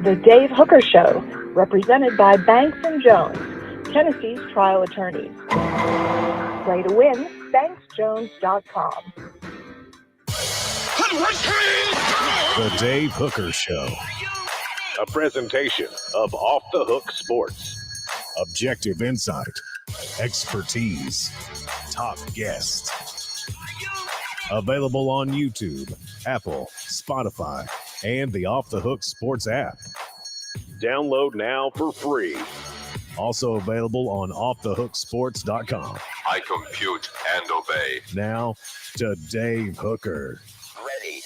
The Dave Hooker Show, represented by Banks & Jones, Tennessee's trial attorneys. Play to win, banksjones.com. The Dave Hooker Show. A presentation of Off the Hook Sports. Objective insight, expertise, top guests. Available on YouTube, Apple, Spotify, and the Off the Hook Sports app. Download now for free. Also available on offthehooksports.com. I compute and obey. Now to Dave Hooker. Ready.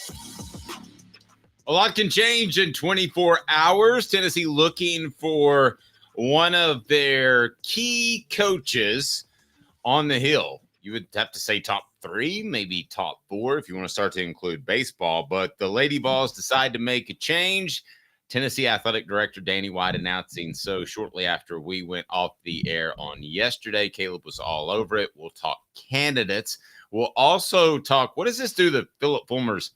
A lot can change in 24 hours. Tennessee looking for one of their key coaches on the Hill. You would have to say top 3, maybe top 4 if you want to start to include baseball. But the Lady Vols decide to make a change. Tennessee Athletic Director Danny White announcing so shortly after we went off the air on yesterday. Caleb was all over it. We'll talk candidates. We'll also talk, what does this do to Phillip Fulmer's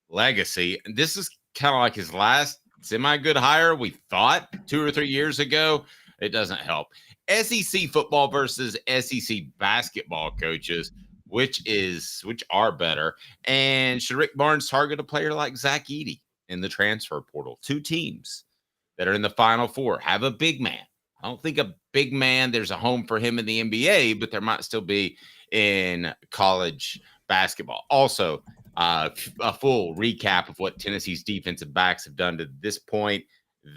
legacy? And this is kind of like his last semi-good hire. We thought 2 or 3 years ago. It doesn't help. SEC football versus SEC basketball coaches, which are better? And should Rick Barnes target a player like Zach Edey in the transfer portal? 2 teams that are in the Final Four have a big man. I don't think a big man, there's a home for him in the NBA, but there might still be in college basketball. Also, a full recap of what Tennessee's defensive backs have done to this point.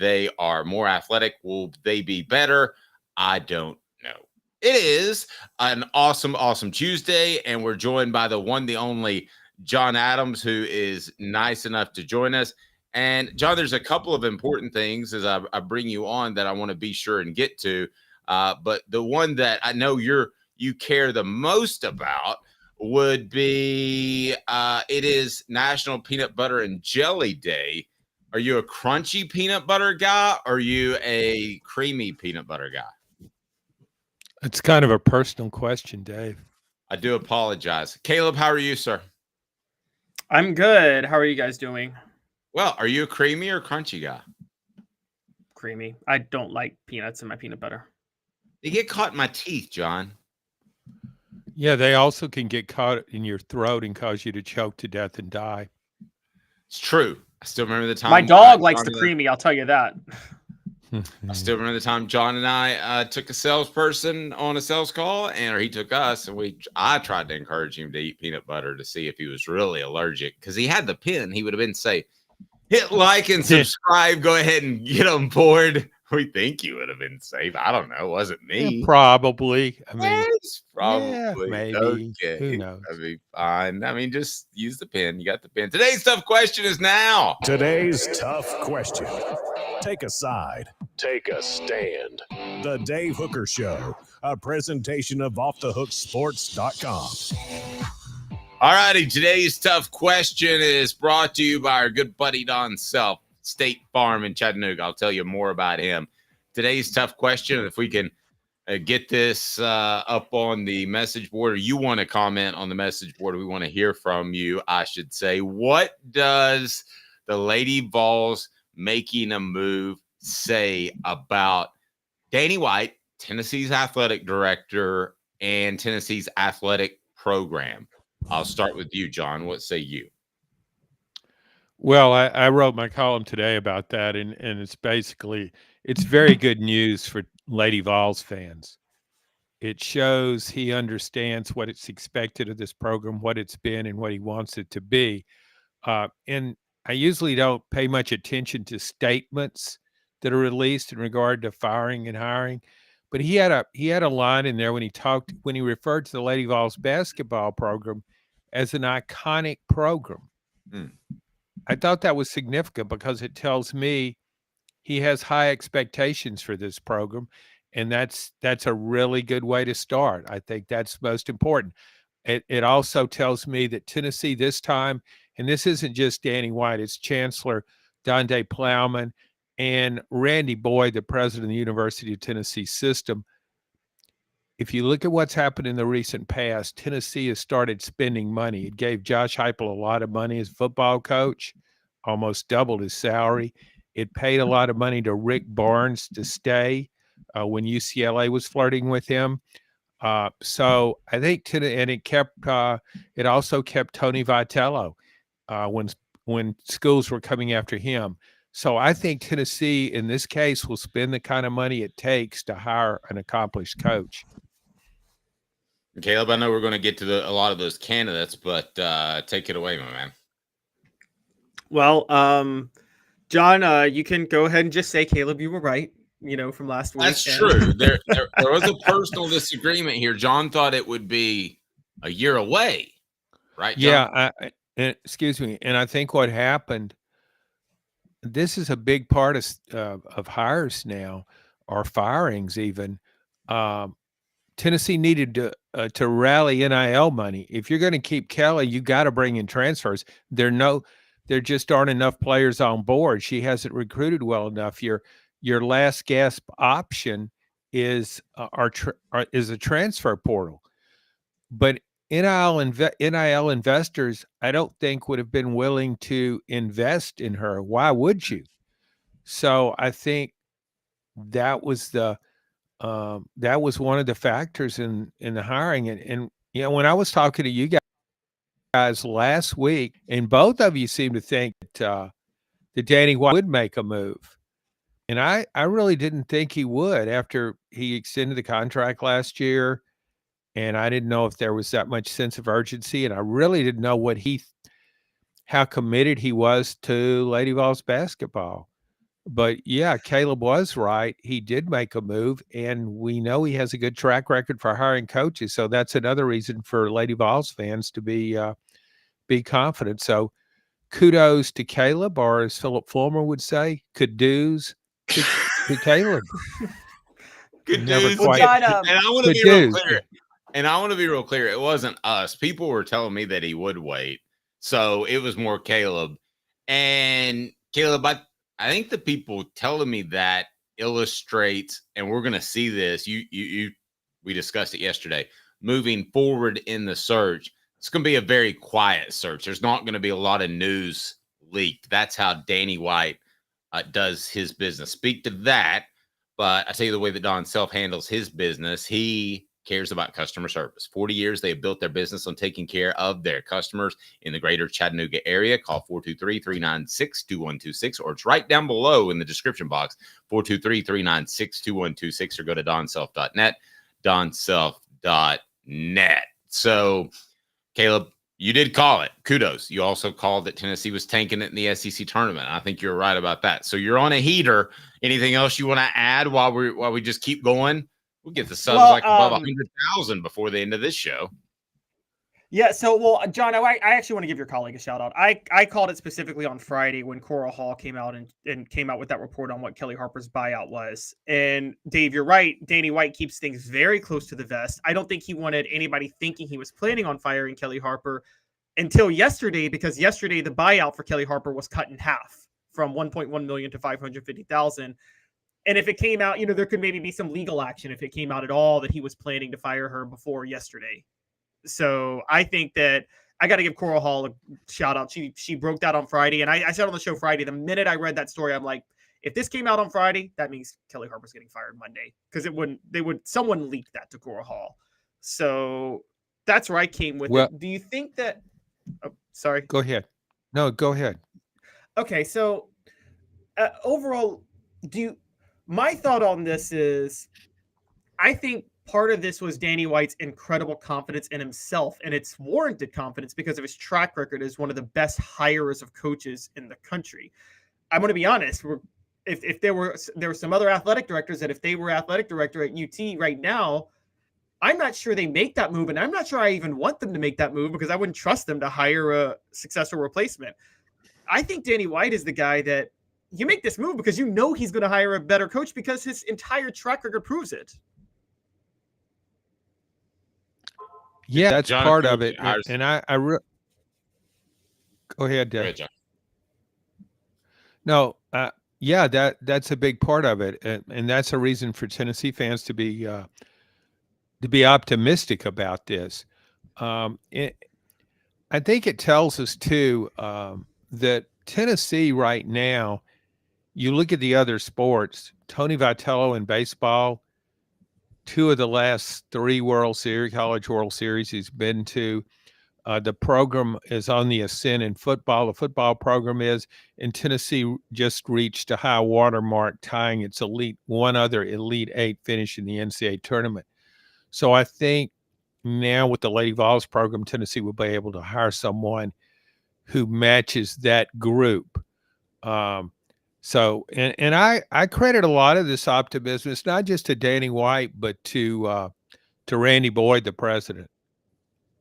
They are more athletic. Will they be better? I don't know. It is an awesome Tuesday, and we're joined by the one, the only John Adams, who is nice enough to join us. And John, there's a couple of important things as I bring you on that I want to be sure and get to. But the one that I know you care the most about would be it is National Peanut Butter and Jelly Day. Are you a crunchy peanut butter guy, or are you a creamy peanut butter guy? It's kind of a personal question, Dave. I do apologize. Caleb, how are you, sir? I'm good. How are you guys doing? Well, are you a creamy or crunchy guy? Creamy. I don't like peanuts in my peanut butter. They get caught in my teeth, John. Yeah, they also can get caught in your throat and cause you to choke to death and die. It's true. I still remember the time. My dog likes the creamy, I'll tell you that. I still remember the time John and I took a salesperson on a sales call, or he took us, and I tried to encourage him to eat peanut butter to see if he was really allergic, because he had the pin. He would have been safe. Hit like and subscribe. Go ahead and get on board. We think you would have been safe. I don't know. It wasn't me. Yeah, probably. I mean, yes, probably. Maybe. Okay. Who knows? That'd be fine. I mean, just use the pen. You got the pen. Today's tough question is now. Today's tough question. Take a side. Take a stand. The Dave Hooker Show. A presentation of offthehooksports.com. All righty. Today's tough question is brought to you by our good buddy Don Self, State Farm in Chattanooga. I'll tell you more about him. Today's tough question, if we can get this up on the message board, or you want to comment on the message board, we want to hear from you, I should say. What does the Lady Vols making a move say about Danny White, Tennessee's athletic director, and Tennessee's athletic program? I'll start with you, John. What say you? Well, I wrote my column today about that, and it's very good news for Lady Vols fans. It shows he understands what it's expected of this program, what it's been, and what he wants it to be. And I usually don't pay much attention to statements that are released in regard to firing and hiring, but he had a line in there when he referred to the Lady Vols basketball program as an iconic program. I thought that was significant because it tells me he has high expectations for this program, and that's a really good way to start. I think that's most important. It also tells me that Tennessee this time, and this isn't just Danny White, it's Chancellor Donde Plowman and Randy Boyd, the president of the University of Tennessee system. If you look at what's happened in the recent past, Tennessee has started spending money. It gave Josh Heupel a lot of money as football coach, almost doubled his salary. It paid a lot of money to Rick Barnes to stay when UCLA was flirting with him. So I think it also kept Tony Vitello when schools were coming after him. So I think Tennessee in this case will spend the kind of money it takes to hire an accomplished coach. Caleb, I know we're going to get to a lot of those candidates, but take it away, my man. Well, John, you can go ahead and just say, Caleb, you were right, from last week. That's true. There was a personal disagreement here. John thought it would be a year away, right, John? Yeah, excuse me. And I think what happened, this is a big part of hires now, or firings even. Tennessee needed to rally NIL money. If you're going to keep Kelly, you got to bring in transfers. There just aren't enough players on board. She hasn't recruited well enough. Your last gasp option is a transfer portal, but NIL investors, I don't think would have been willing to invest in her. Why would you? So I think that was one of the factors in the hiring. And when I was talking to you guys last week, and both of you seemed to think that Danny White would make a move. And I really didn't think he would after he extended the contract last year. And I didn't know if there was that much sense of urgency. And I really didn't know how committed he was to Lady Vols basketball. But yeah, Caleb was right. He did make a move, and we know he has a good track record for hiring coaches. So that's another reason for Lady Vols fans to be confident. So kudos to Caleb, or as Phillip Fulmer would say, kudos to Caleb. Kudos. Quite, and I want to be real clear. And I want to be real clear. It wasn't us. People were telling me that he would wait. So it was more Caleb. And Caleb, I think the people telling me that illustrates, and we're going to see this. We discussed it yesterday. Moving forward in the search, it's going to be a very quiet search. There's not going to be a lot of news leaked. That's how Danny White does his business. Speak to that. But I tell you the way that Don Self handles his business, he cares about customer service. 40 years, they have built their business on taking care of their customers in the greater Chattanooga area. Call 423-396-2126, or it's right down below in the description box, 423-396-2126, or go to donself.net, donself.net. So, Caleb, you did call it. Kudos. You also called that Tennessee was tanking it in the SEC tournament. I think you're right about that. So you're on a heater. Anything else you want to add while we just keep going? We'll get the subs above 100,000 before the end of this show. Yeah. So, John, I actually want to give your colleague a shout out. I called it specifically on Friday when Coral Hall came out and came out with that report on what Kellie Harper's buyout was. And Dave, you're right. Danny White keeps things very close to the vest. I don't think he wanted anybody thinking he was planning on firing Kellie Harper until yesterday, because yesterday the buyout for Kellie Harper was cut in half from $1.1 million to $550,000. And if it came out, there could maybe be some legal action if it came out at all that he was planning to fire her before yesterday. So I think that I got to give Coral Hall a shout out. She broke that on Friday. And I said on the show Friday, the minute I read that story, I'm like, if this came out on Friday, that means Kellie Harper's getting fired Monday, because someone leaked that to Coral Hall. So that's where I came with it. Do you think that, sorry. Go ahead. No, go ahead. Okay. So overall, my thought on this is, I think part of this was Danny White's incredible confidence in himself, and it's warranted confidence because of his track record as one of the best hirers of coaches in the country. I'm going to be honest. If there were some other athletic directors that if they were athletic director at UT right now, I'm not sure they make that move, and I'm not sure I even want them to make that move because I wouldn't trust them to hire a successful replacement. I think Danny White is the guy that you make this move because he's going to hire a better coach because his entire track record proves it. Yeah, that's part of it. And I go ahead, Dave. Go ahead, John. No, yeah, that's a big part of it. And that's a reason for Tennessee fans to be optimistic about this. I think it tells us too that Tennessee right now you look at the other sports, Tony Vitello in baseball, 2 of the last 3 college World Series he's been to. The program is on the ascent in football. The football program is, and Tennessee just reached a high watermark, tying its one other Elite 8 finish in the NCAA tournament. So I think now with the Lady Vols program, Tennessee will be able to hire someone who matches that group. So I credit a lot of this optimism. It's not just to Danny White, but to Randy Boyd, the president.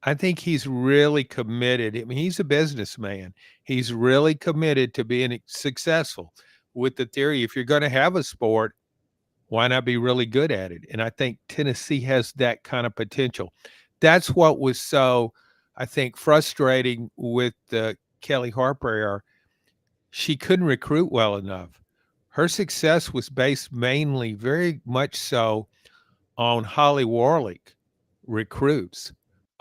I think he's really committed. I mean, he's a businessman. He's really committed to being successful with the theory. If you're going to have a sport, why not be really good at it? And I think Tennessee has that kind of potential. That's what was so, I think, frustrating with the Kellie Harper era. She couldn't recruit well enough. Her success was based mainly, very much so, on Holly Warlick recruits.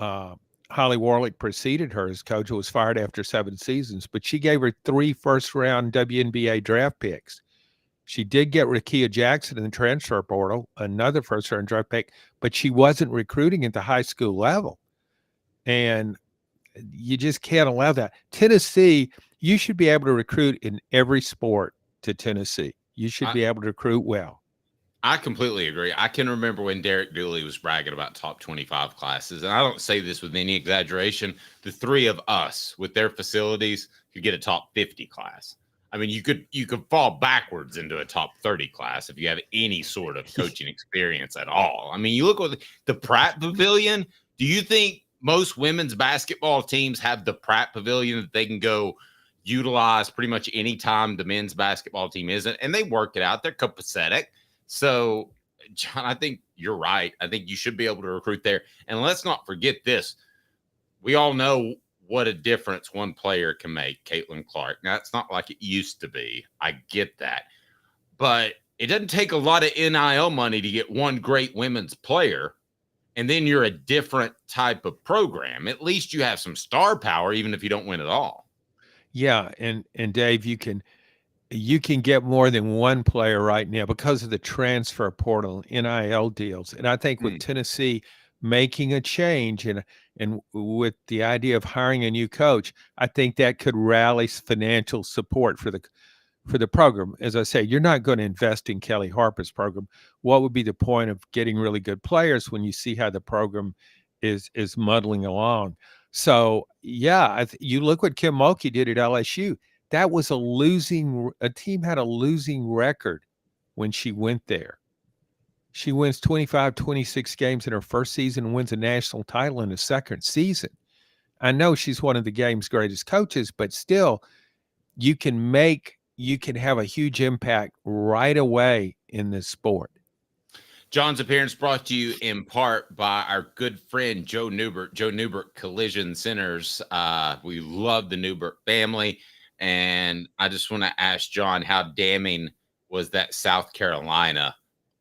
Holly Warlick preceded her as coach, who was fired after 7 seasons, but she gave her 3 first-round WNBA draft picks. She did get Rakia Jackson in the transfer portal, another first-round draft pick, but she wasn't recruiting at the high school level. And you just can't allow that. Tennessee, you should be able to recruit in every sport to Tennessee. You should be able to recruit well. I completely agree. I can remember when Derek Dooley was bragging about top 25 classes, and I don't say this with any exaggeration. The 3 of us with their facilities could get a top 50 class. I mean, you could fall backwards into a top 30 class if you have any sort of coaching experience at all. I mean, you look at the Pratt Pavilion. Do you think most women's basketball teams have the Pratt Pavilion that they can go utilize pretty much any time the men's basketball team isn't? And they work it out. They're copacetic. So, John, I think you're right. I think you should be able to recruit there. And let's not forget this. We all know what a difference one player can make, Caitlin Clark. Now, it's not like it used to be. I get that. But it doesn't take a lot of NIL money to get one great women's player, and then you're a different type of program. At least you have some star power, even if you don't win at all. Yeah, and Dave, you can get more than one player right now because of the transfer portal, NIL deals. And I think with Tennessee making a change and with the idea of hiring a new coach, I think that could rally financial support for the program. As I say, you're not going to invest in Kellie Harper's program. What would be the point of getting really good players when you see how the program is muddling along? So, yeah, you look what Kim Mulkey did at LSU. That was a team had a losing record when she went there. She wins 25, 26 games in her first season and wins a national title in her second season. I know she's one of the game's greatest coaches, but still, you can have a huge impact right away in this sport. John's appearance brought to you in part by our good friend Joe Newbert Collision Centers. We love the Newbert family. And I just want to ask John, how damning was that South Carolina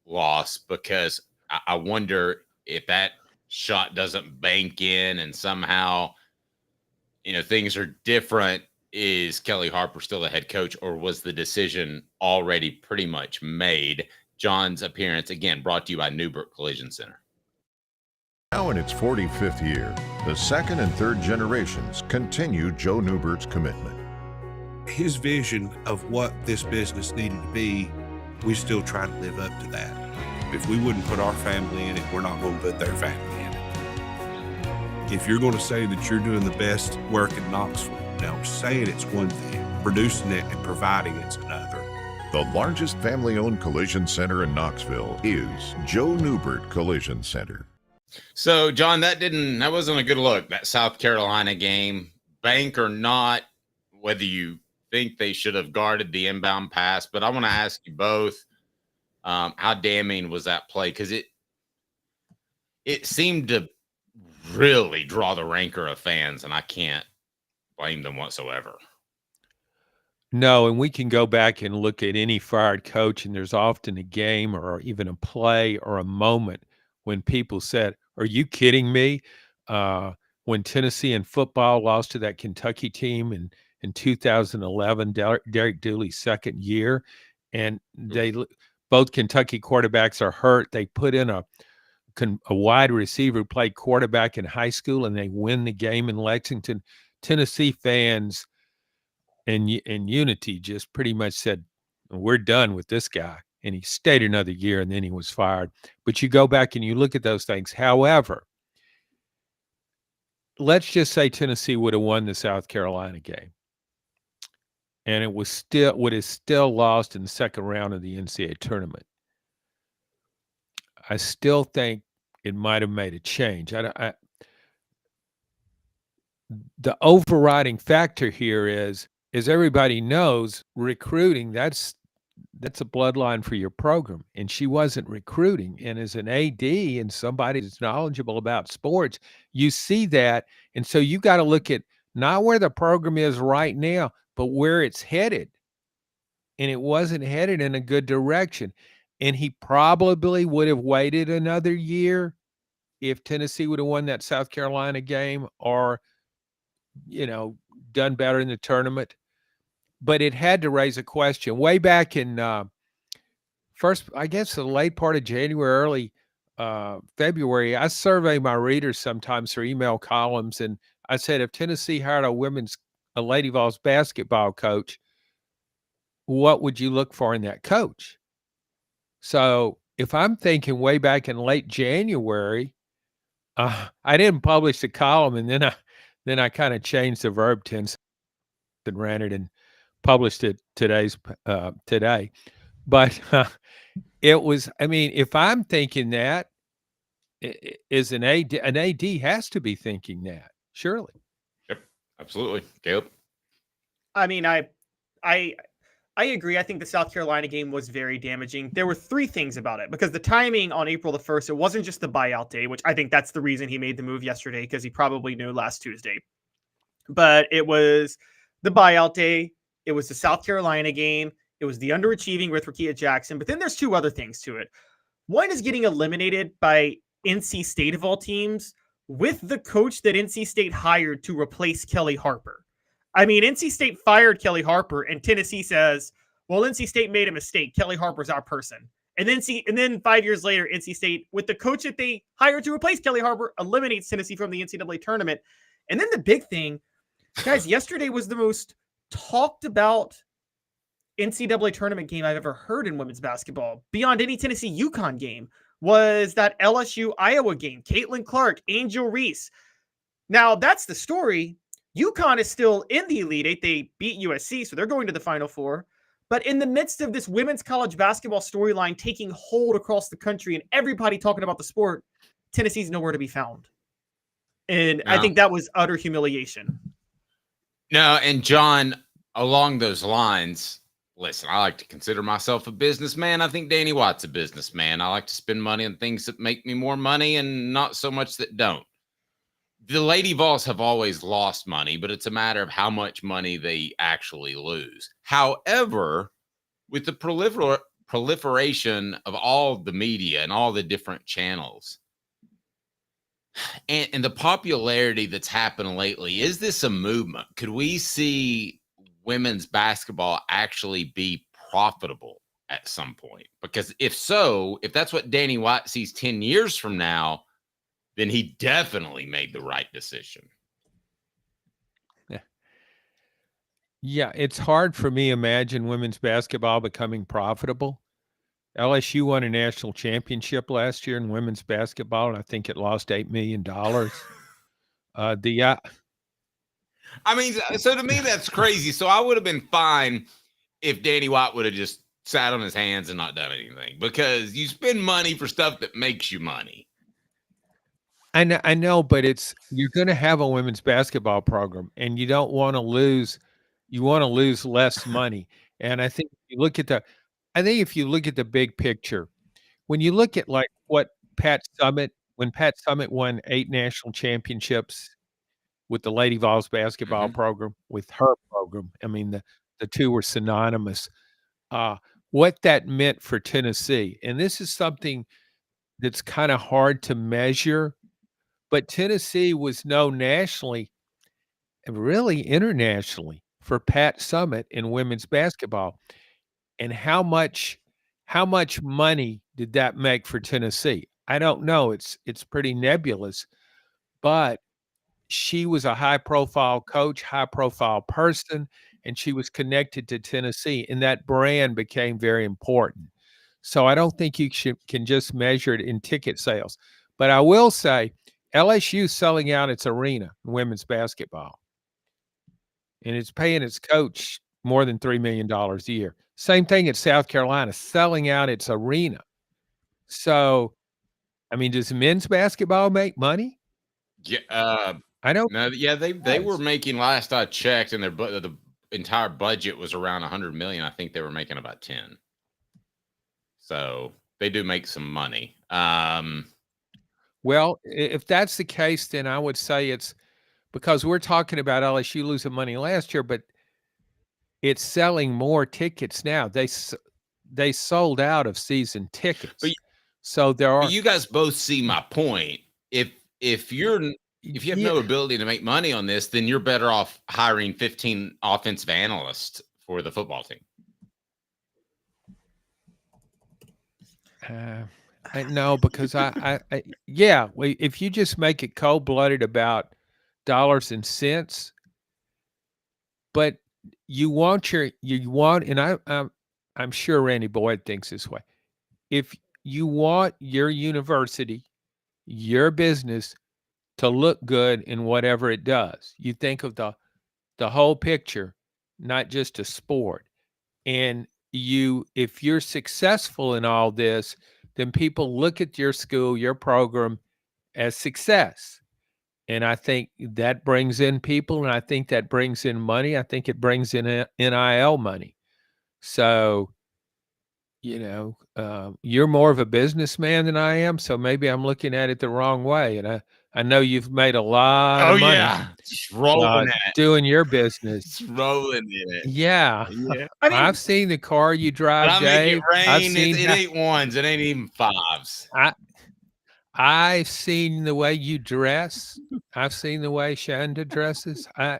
loss? Because I wonder if that shot doesn't bank in and somehow, things are different. Is Kellie Harper still the head coach, or was the decision already pretty much made? John's appearance, again, brought to you by Newbert Collision Center. Now in its 45th year, the second and third generations continue Joe Newbert's commitment. His vision of what this business needed to be, we still try to live up to that. If we wouldn't put our family in it, we're not going to put their family in it. If you're going to say that you're doing the best work in Knoxville, now saying it's one thing, producing it and providing it's another. The largest family-owned collision center in Knoxville is Joe Newbert Collision Center. So, John, that wasn't a good look, that South Carolina game. Bank or not, whether you think they should have guarded the inbound pass, but I want to ask you both, how damning was that play? Because it seemed to really draw the rancor of fans, and I can't blame them whatsoever. No, and we can go back and look at any fired coach, and there's often a game or even a play or a moment when people said, "Are you kidding me?" When Tennessee in football lost to that Kentucky team, and in 2011, Derek Dooley's second year, and both Kentucky quarterbacks are hurt. They put in a wide receiver who played quarterback in high school, and they win the game in Lexington. Tennessee fans and Unity just pretty much said, we're done with this guy. And he stayed another year, and then he was fired. But you go back and you look at those things. However, let's just say Tennessee would have won the South Carolina game, and it would have still lost in the second round of the NCAA tournament. I still think it might have made a change. The overriding factor here is, as everybody knows, recruiting, that's a bloodline for your program. And she wasn't recruiting. And as an AD and somebody that's knowledgeable about sports, you see that. And so you got to look at not where the program is right now, but where it's headed. And it wasn't headed in a good direction. And he probably would have waited another year if Tennessee would have won that South Carolina game or, done better in the tournament. But it had to raise a question. Way back in the late part of January, early February, I survey my readers sometimes through email columns, and I said, if Tennessee hired a Lady Vols basketball coach, what would you look for in that coach? So if I'm thinking way back in late January, I didn't publish the column, and then I kind of changed the verb tense and ran it and published it today. But it was, if I'm thinking that, is an AD has to be thinking that, surely. Yep, absolutely. Caleb? I agree. I think the South Carolina game was very damaging. There were three things about it, because the timing on April the 1st, it wasn't just the buyout day, which I think that's the reason he made the move yesterday, because he probably knew last Tuesday. But it was the buyout day. It was the South Carolina game. It was the underachieving with Rakia Jackson. But then there's two other things to it. One is getting eliminated by NC State of all teams with the coach that NC State hired to replace Kellie Harper. NC State fired Kellie Harper, and Tennessee says, well, NC State made a mistake. Kellie Harper's our person. And then 5 years later, NC State, with the coach that they hired to replace Kellie Harper, eliminates Tennessee from the NCAA tournament. And then the big thing, guys, yesterday was the most talked about NCAA tournament game I've ever heard in women's basketball, beyond any Tennessee UConn game, was that LSU Iowa game. Caitlin Clark, Angel Reese. Now, that's the story. UConn is still in the Elite Eight. They beat USC, so they're going to the Final Four. But in the midst of this women's college basketball storyline taking hold across the country and everybody talking about the sport, Tennessee's nowhere to be found. And I think that was utter humiliation. No, and John, along those lines, listen, I like to consider myself a businessman. I think Danny White's a businessman. I like to spend money on things that make me more money and not so much that don't. The Lady Vols have always lost money, but it's a matter of how much money they actually lose. However, with the proliferation of all the media and all the different channels and the popularity that's happened lately, is this a movement? Could we see women's basketball actually be profitable at some point? Because if so, if that's what Danny White sees 10 years from now, then he definitely made the right decision. Yeah, it's hard for me to imagine women's basketball becoming profitable. LSU won a national championship last year in women's basketball, and I think it lost $8 million. So to me, that's crazy. So I would have been fine if Danny White would have just sat on his hands and not done anything, because you spend money for stuff that makes you money. I know, but you're going to have a women's basketball program, and you don't want to lose. You want to lose less money. And I think if you look at the big picture, when you look at like what Pat Summitt won 8 national championships with the Lady Vols basketball program, with her program, the two were synonymous. What that meant for Tennessee, and this is something that's kind of hard to measure. But Tennessee was known nationally and really internationally for Pat Summitt in women's basketball. And how much money did that make for Tennessee? I don't know. It's pretty nebulous, but she was a high profile coach, high profile person, and she was connected to Tennessee, and that brand became very important. So I don't think you can just measure it in ticket sales. But I will say LSU selling out its arena in women's basketball, and it's paying its coach more than $3 million a year. Same thing at South Carolina, selling out its arena. So, I mean, does men's basketball make money? Yeah, I don't. no, yeah, they were making, last I checked, and the entire budget was around 100 million. I think they were making about 10. So they do make some money. Well, if that's the case, then I would say it's because we're talking about LSU losing money last year, but it's selling more tickets now. They sold out of season tickets. So there are. But you guys both see my point. If you have no ability to make money on this, then you're better off hiring 15 offensive analysts for the football team. No, because if you just make it cold-blooded about dollars and cents, but and I'm sure Randy Boyd thinks this way. If you want your university, your business to look in in whatever it does, you think of the whole picture, not just a sport. And if you're successful in all this, then people look at your school, your program as success. And I think that brings in people, and I think that brings in money. I think it brings in NIL money. So, you're more of a businessman than I am, so maybe I'm looking at it the wrong way. And I know you've made a lot of money. Just rolling doing your business. Just rolling in it. Yeah. I mean, I've seen the car you drive, Dave. It ain't ones. It ain't even fives. I've seen the way you dress. I've seen the way Shanda dresses. I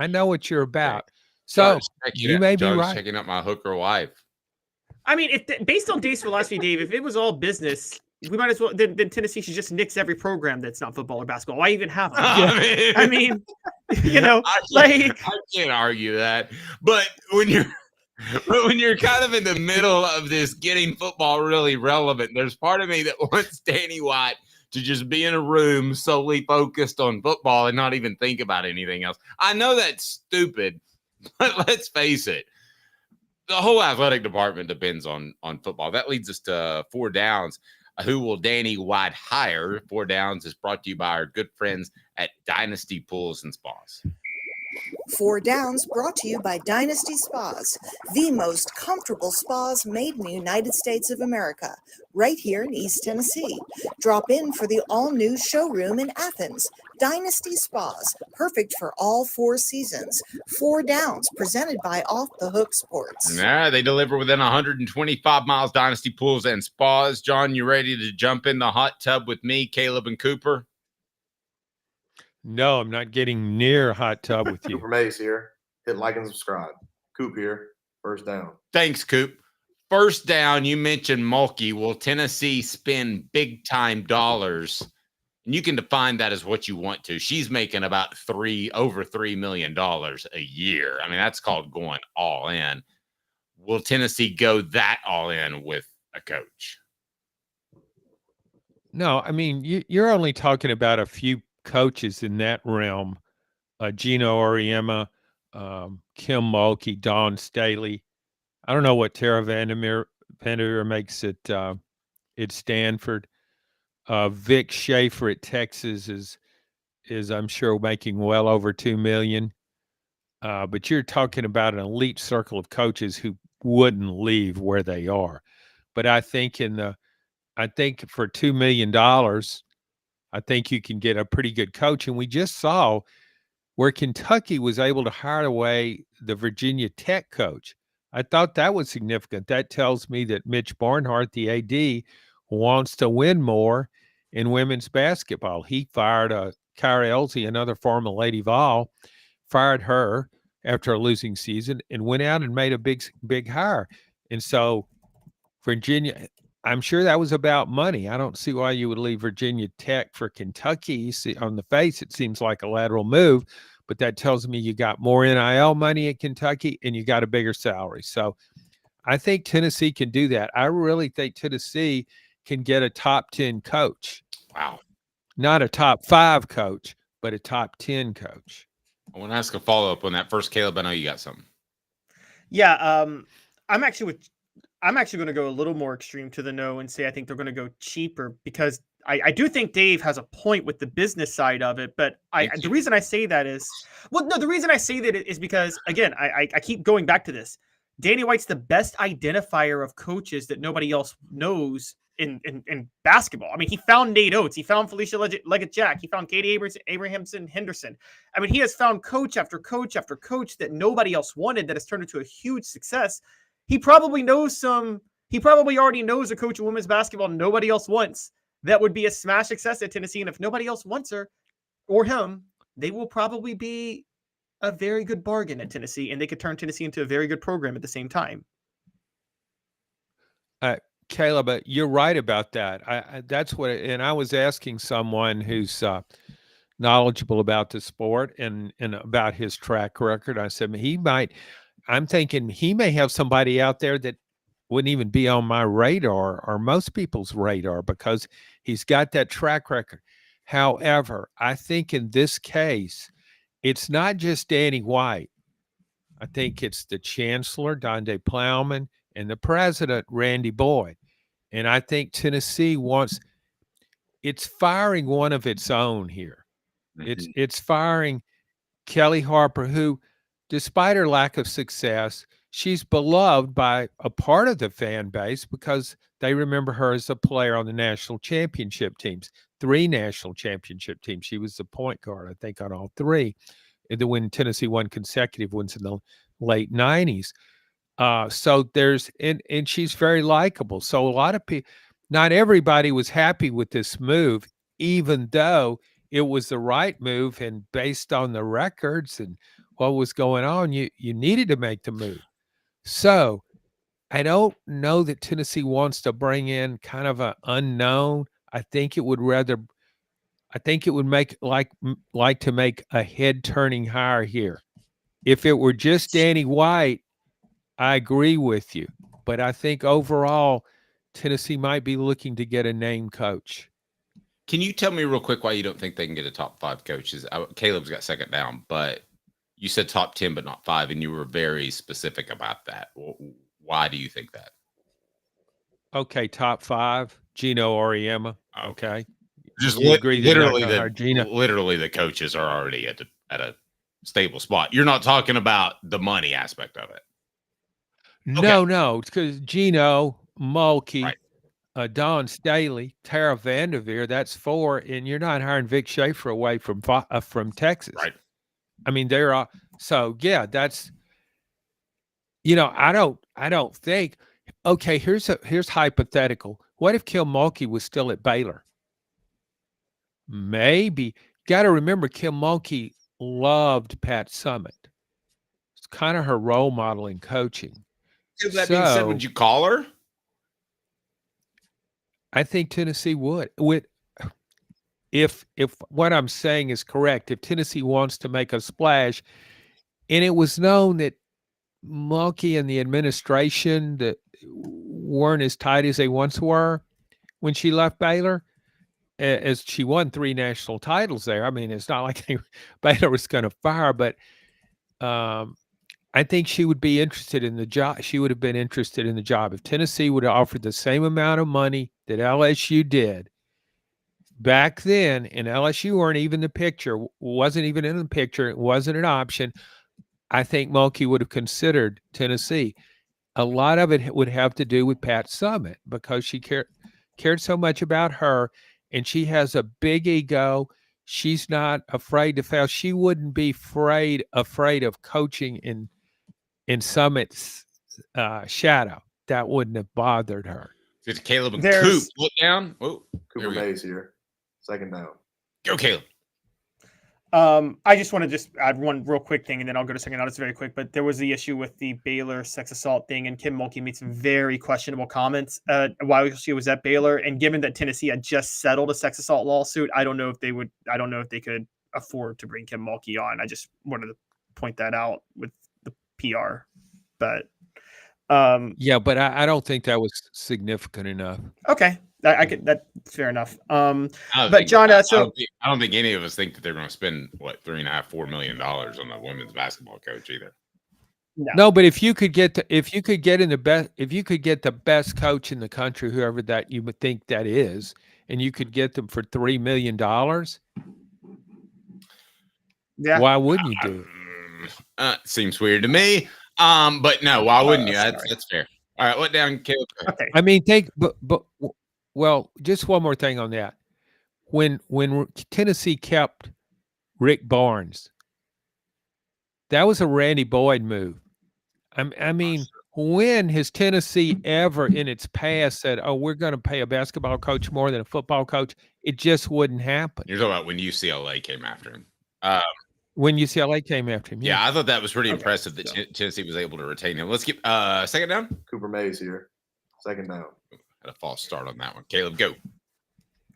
know what you're about. So you may be right. Checking out my hooker wife. I mean, based on Dave's philosophy, Dave, if it was all business, we might as well. Then Tennessee should just nix every program that's not football or basketball. Why even have them? I mean, I can't argue that. But when you're kind of in the middle of this getting football really relevant, there's part of me that wants Danny White to just be in a room solely focused on football and not even think about anything else. I know that's stupid, but let's face it. The whole athletic department depends on football. That leads us to 4 Downs. Who will Danny White hire? 4 Downs is brought to you by our good friends at Dynasty Pools and Spas. 4 Downs brought to you by Dynasty Spas, the most comfortable spas made in the United States of America, right here in East Tennessee. Drop in for the all-new showroom in Athens. Dynasty Spas, perfect for all 4 seasons. 4 Downs, presented by Off the Hook Sports. They deliver within 125 miles. Dynasty Pools and Spas. John, you ready to jump in the hot tub with me, Caleb, and Cooper? No, I'm not getting near hot tub with you. Cooper Mace here. Hit like and subscribe. Coop here. First down. Thanks, Coop. First down, you mentioned Mulkey. Will Tennessee spend big-time dollars? And you can define that as what you want to. She's making about over $3 million a year. I mean, that's called going all in. Will Tennessee go that all in with a coach? No, I mean, you're only talking about a few coaches in that realm. Gino Auriemma, Kim Mulkey, Dawn Staley. I don't know what Tara Vandermeer makes at Stanford. Vic Schaefer at Texas is I'm sure making well over $2 million. But you're talking about an elite circle of coaches who wouldn't leave where they are. But I think for $2 million, I think you can get a pretty good coach. And we just saw where Kentucky was able to hire away the Virginia Tech coach. I thought that was significant. That tells me that Mitch Barnhart, the AD, wants to win more in women's basketball. He fired Kyra Elsie, another former Lady Vol, fired her after a losing season and went out and made a big hire. And so Virginia, I'm sure that was about money. I don't see why you would leave Virginia Tech for Kentucky. See, on the face, it seems like a lateral move, but that tells me you got more NIL money at Kentucky and you got a bigger salary. So I think Tennessee can do that. I really think Tennessee can get a top 10 coach. Wow. Not a top 5 coach, but a top 10 coach. I want to ask a follow-up on that first, Caleb. I know you got something. Yeah, I'm actually going to go a little more extreme to the no and say I think they're going to go cheaper, because I do think Dave has a point with the business side of it. But the reason I say that is, the reason I say that is because, again, I keep going back to this. Danny White's the best identifier of coaches that nobody else knows in basketball. I mean, he found Nate Oates. He found Felicia Leggett-Jack. He found Katie Abrahamson Henderson. I mean, he has found coach after coach after coach that nobody else wanted, that has turned into a huge success. He probably already knows a coach of women's basketball nobody else wants that would be a smash success at Tennessee. And if nobody else wants her or him, they will probably be a very good bargain at Tennessee, and they could turn Tennessee into a very good program at the same time. Caleb, you're right about that. That's what, and I was asking someone who's knowledgeable about the sport and about his track record. I said, I'm thinking he may have somebody out there that wouldn't even be on my radar or most people's radar, because he's got that track record. However, I think in this case, it's not just Danny White. I think it's the chancellor, Donde Plowman, and the president, Randy Boyd. And I think Tennessee it's firing one of its own here. Mm-hmm. It's firing Kellie Harper, who, despite her lack of success, she's beloved by a part of the fan base because they remember her as a player on the national championship teams, 3 national championship teams. She was the point guard, I think, on all 3. When Tennessee won consecutive ones in the late 90s. So and she's very likable. So a lot of people, not everybody was happy with this move, even though it was the right move. And based on the records and what was going on, you needed to make the move. So I don't know that Tennessee wants to bring in kind of an unknown. I think it would make like to make a head-turning hire here. If it were just Danny White, I agree with you. But I think overall, Tennessee might be looking to get a name coach. Can you tell me real quick why you don't think they can get a top 5 coaches? Caleb's got second down, but you said top 10, but not 5, and you were very specific about that. Why do you think that? Okay, top 5, Gino Auriemma. Okay. Just literally the coaches are already at a stable spot. You're not talking about the money aspect of it. No, because Gino, Mulkey, right. Don Staley, Tara Vanderveer, that's 4, and you're not hiring Vic Schaefer away from Texas. Right. I mean, they're all, so yeah, that's, I don't think, okay, here's hypothetical. What if Kim Mulkey was still at Baylor? Maybe. Got to remember, Kim Mulkey loved Pat Summitt. It's kind of her role model in coaching. That being said, would you call her? I think Tennessee would. If what I'm saying is correct, if Tennessee wants to make a splash, and it was known that Mulkey and the administration that weren't as tight as they once were when she left Baylor, as she won 3 national titles there. I mean, it's not like Baylor was going to fire, but I think she would be interested in the job. She would have been interested in the job. If Tennessee would have offered the same amount of money that LSU did back then, and LSU weren't even the picture, wasn't even in the picture, it wasn't an option, I think Mulkey would have considered Tennessee. A lot of it would have to do with Pat Summitt because she cared so much about her, and she has a big ego. She's not afraid to fail. She wouldn't be afraid of coaching in Summitt's shadow. That wouldn't have bothered her. It's Caleb and Coop. Look down. Cooper Mays here. Second down. Go, Caleb. I just want to add one real quick thing, and then I'll go to second out. It's very quick, but there was the issue with the Baylor sex assault thing, and Kim Mulkey made some very questionable comments while she was at Baylor. And given that Tennessee had just settled a sex assault lawsuit, I don't know if they could afford to bring Kim Mulkey on. I just wanted to point that out with the PR, but yeah, but I don't think that was significant enough. Okay. That's fair enough. But John, I don't think any of us think that they're going to spend $3.5-4 million on a women's basketball coach either. No, but if you could get the best coach in the country, whoever that you would think that is, and you could get them for $3 million, why wouldn't you do it? Seems weird to me. But no, why wouldn't you? That's fair. All right, what down, Caleb? Okay. I mean, well, just one more thing on that. When Tennessee kept Rick Barnes, that was a Randy Boyd move. I mean, when has Tennessee ever in its past said, "Oh, we're going to pay a basketball coach more than a football coach"? It just wouldn't happen. You're talking about when UCLA came after him. When UCLA came after him, yeah, I thought that was pretty impressive that Tennessee was able to retain him. Let's get second down. Cooper Mays here, second down. Had a false start on that one. Caleb, go.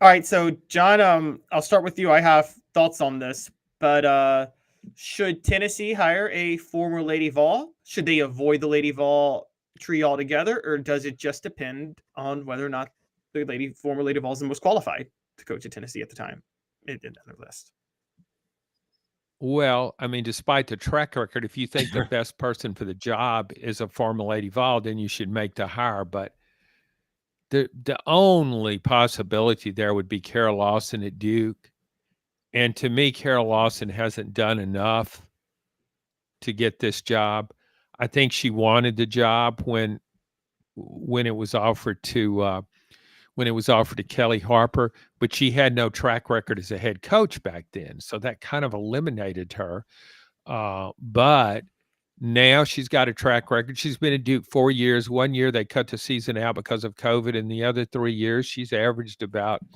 All right, so John, I'll start with you. I have thoughts on this, but should Tennessee hire a former Lady Vol? Should they avoid the Lady Vol tree altogether, or does it just depend on whether or not the former Lady Vol is the most qualified to coach at Tennessee at the time? It didn't on their list. Well, I mean, despite the track record, if you think the best person for the job is a former Lady Vol, then you should make the hire. But the only possibility there would be Carol Lawson at Duke. And to me, Carol Lawson hasn't done enough to get this job. I think she wanted the job when it was offered to Kellie Harper, but she had no track record as a head coach back then. So that kind of eliminated her. But now she's got a track record. She's been at Duke 4 years. 1 year they cut the season out because of COVID, and the other 3 years she's averaged about a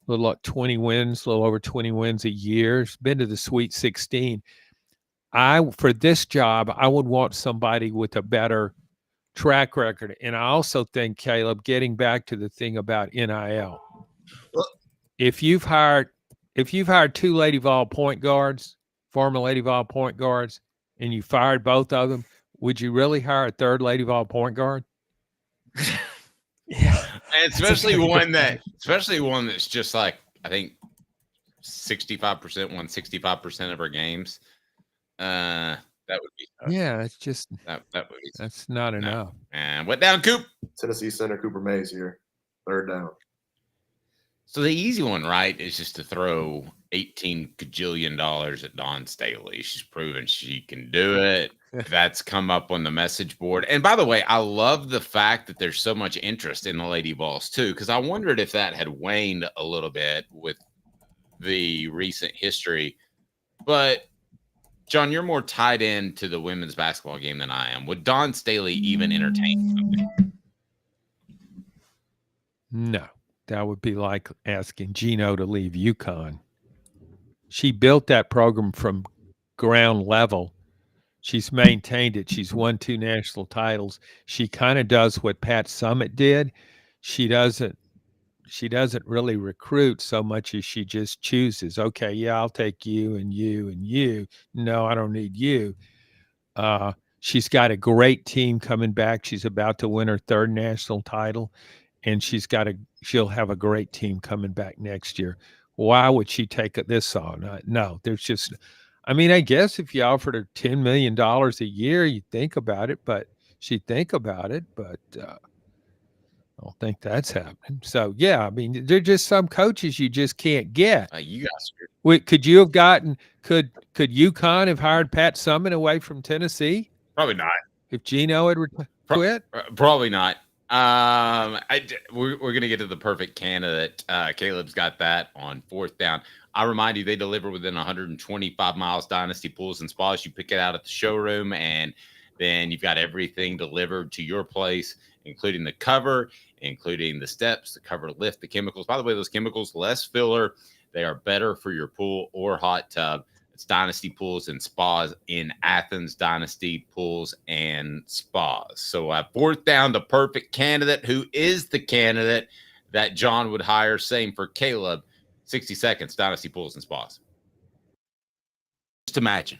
little like 20 wins, a little over 20 wins a year. She's been to the Sweet 16. For this job, I would want somebody with a better track record. And I also think, Caleb, getting back to the thing about NIL, if you've hired 2 Lady Vol point guards, former Lady Vol point guards, and you fired both of them, would you really hire a third Lady Vol point guard? Yeah, and especially one that's just like, I think 65% won 65% of her games. That would be it's just that would be that's not enough. And what down, Coop? Tennessee center Cooper Mays here, third down. So the easy one, right, is just to throw $18 gajillion at Dawn Staley. She's proven she can do it. That's come up on the message board. And by the way, I love the fact that there's so much interest in the Lady Vols too, because I wondered if that had waned a little bit with the recent history. But John, you're more tied into the women's basketball game than I am. Would Dawn Staley even entertain something? No, that would be like asking Gino to leave UConn. She built that program from ground level. She's maintained it. She's won 2 national titles. She kind of does what Pat Summitt did. She doesn't really recruit so much as she just chooses. Okay, yeah, I'll take you and you and you. No, I don't need you. She's got a great team coming back. She's about to win her 3rd national title, and she'll have a great team coming back next year. Why would she take this on? No, there's just, I mean, I guess if you offered her $10 million a year, you'd think about it, but she'd think about it, but I don't think that's happening. So, yeah, I mean, there are just some coaches you just can't get. You guys, could you have gotten, could UConn have hired Pat Summitt away from Tennessee? Probably not. If Gino had quit? Probably not. We're going to get to the perfect candidate. Caleb's got that on 4th down. I remind you, they deliver within 125 miles. Dynasty Pools and Spas. You pick it out at the showroom, and then you've got everything delivered to your place, including the cover, including the steps, the cover lift, the chemicals. By the way, those chemicals, less filler They are better for your pool or hot tub. It's Dynasty Pools and Spas in Athens, Dynasty Pools and Spas. So I fourth down the perfect candidate. Who is the candidate that John would hire? Same for Caleb. 60 seconds, Dynasty Pools and Spas. Just imagine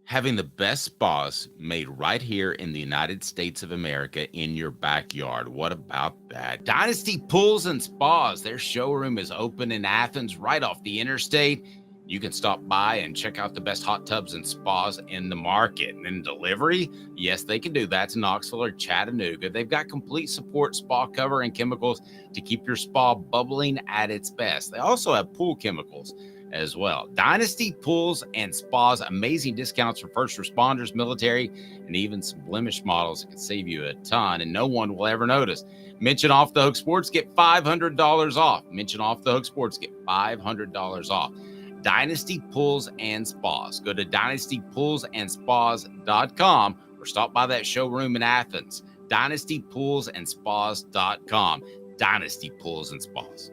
having the best spas made right here in the United States of America in your backyard. What about that? Dynasty Pools and Spas. Their showroom is open in Athens, right off the interstate. You can stop by and check out the best hot tubs and spas in the market. And then delivery, yes, they can do that to Knoxville or Chattanooga. They've got complete support, spa cover, and chemicals to keep your spa bubbling at its best. They also have pool chemicals as well. Dynasty Pools and Spas, amazing discounts for first responders, military, and even some blemish models that can save you a ton, and no one will ever notice. Mention Off the Hook Sports, get $500 off. Mention Off the Hook Sports, get $500 off. Dynasty Pools and Spas. Go to dynastypoolsandspas.com or stop by that showroom in Athens. dynastypoolsandspas.com. Dynasty Pools and Spas.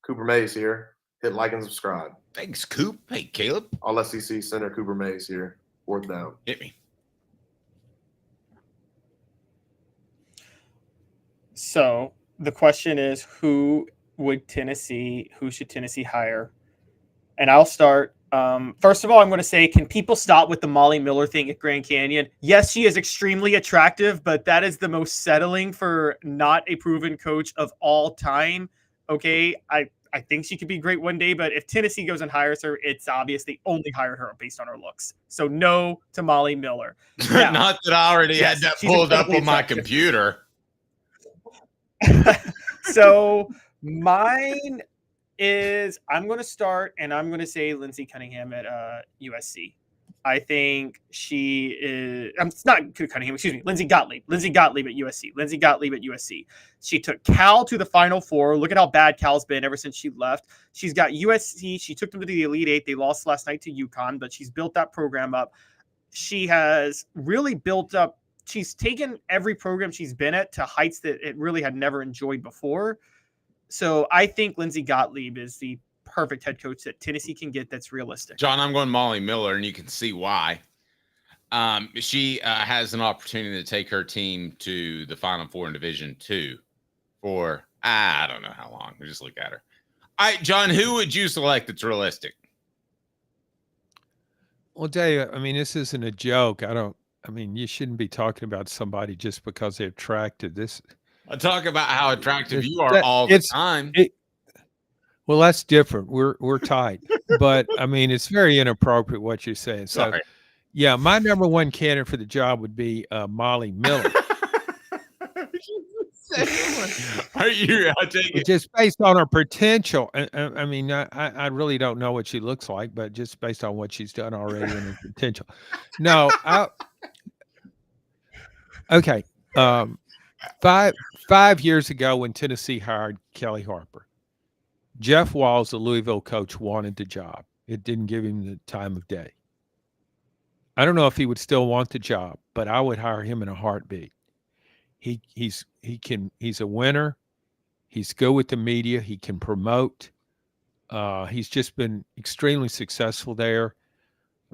Cooper Mays here. Hit like and subscribe. Thanks, Coop. Hey, Caleb. All SEC center Cooper Mays here. Fourth down. Hit me. So the question is, who should Tennessee hire? And I'll start. First of all, I'm going to say, can people stop with the Molly Miller thing at Grand Canyon? Yes, she is extremely attractive, but that is the most settling for not a proven coach of all time. Okay, I think she could be great one day, but if Tennessee goes and hires her, it's obvious they only hired her based on her looks. So no to Molly Miller. Now, not that I already had that pulled up on my computer. So mine is, I'm going to start, and I'm going to say Lindsey Cunningham at USC. I think she is. It's not Cunningham. Excuse me, Lindsey Gottlieb. Lindsey Gottlieb at USC. She took Cal to the Final Four. Look at how bad Cal's been ever since she left. She's got USC. She took them to the Elite Eight. They lost last night to UConn, but she's built that program up. She has really built up. She's taken every program she's been at to heights that it really had never enjoyed before. So I think Lindsey Gottlieb is the perfect head coach that Tennessee can get that's realistic. John, I'm going Molly Miller, and you can see why. She has an opportunity to take her team to the Final Four in Division II for, I don't know how long. We just look at her. All right, John, who would you select that's realistic? Well, Dave, I mean, this isn't a joke. You shouldn't be talking about somebody just because they're attractive. I talk about how attractive you are all the time. Well, that's different. We're tight, but I mean, it's very inappropriate what you're saying. So, Sorry. Yeah, my number one candidate for the job would be Molly Miller. Just based on her potential. I mean, I really don't know what she looks like, but just based on what she's done already and her potential. No, okay. 5 years ago, when Tennessee hired Kellie Harper, Jeff Walls, the Louisville coach, wanted the job. It didn't give him the time of day. I don't know if he would still want the job, but I would hire him in a heartbeat. He's a winner. He's good with the media. He can promote. He's just been extremely successful there.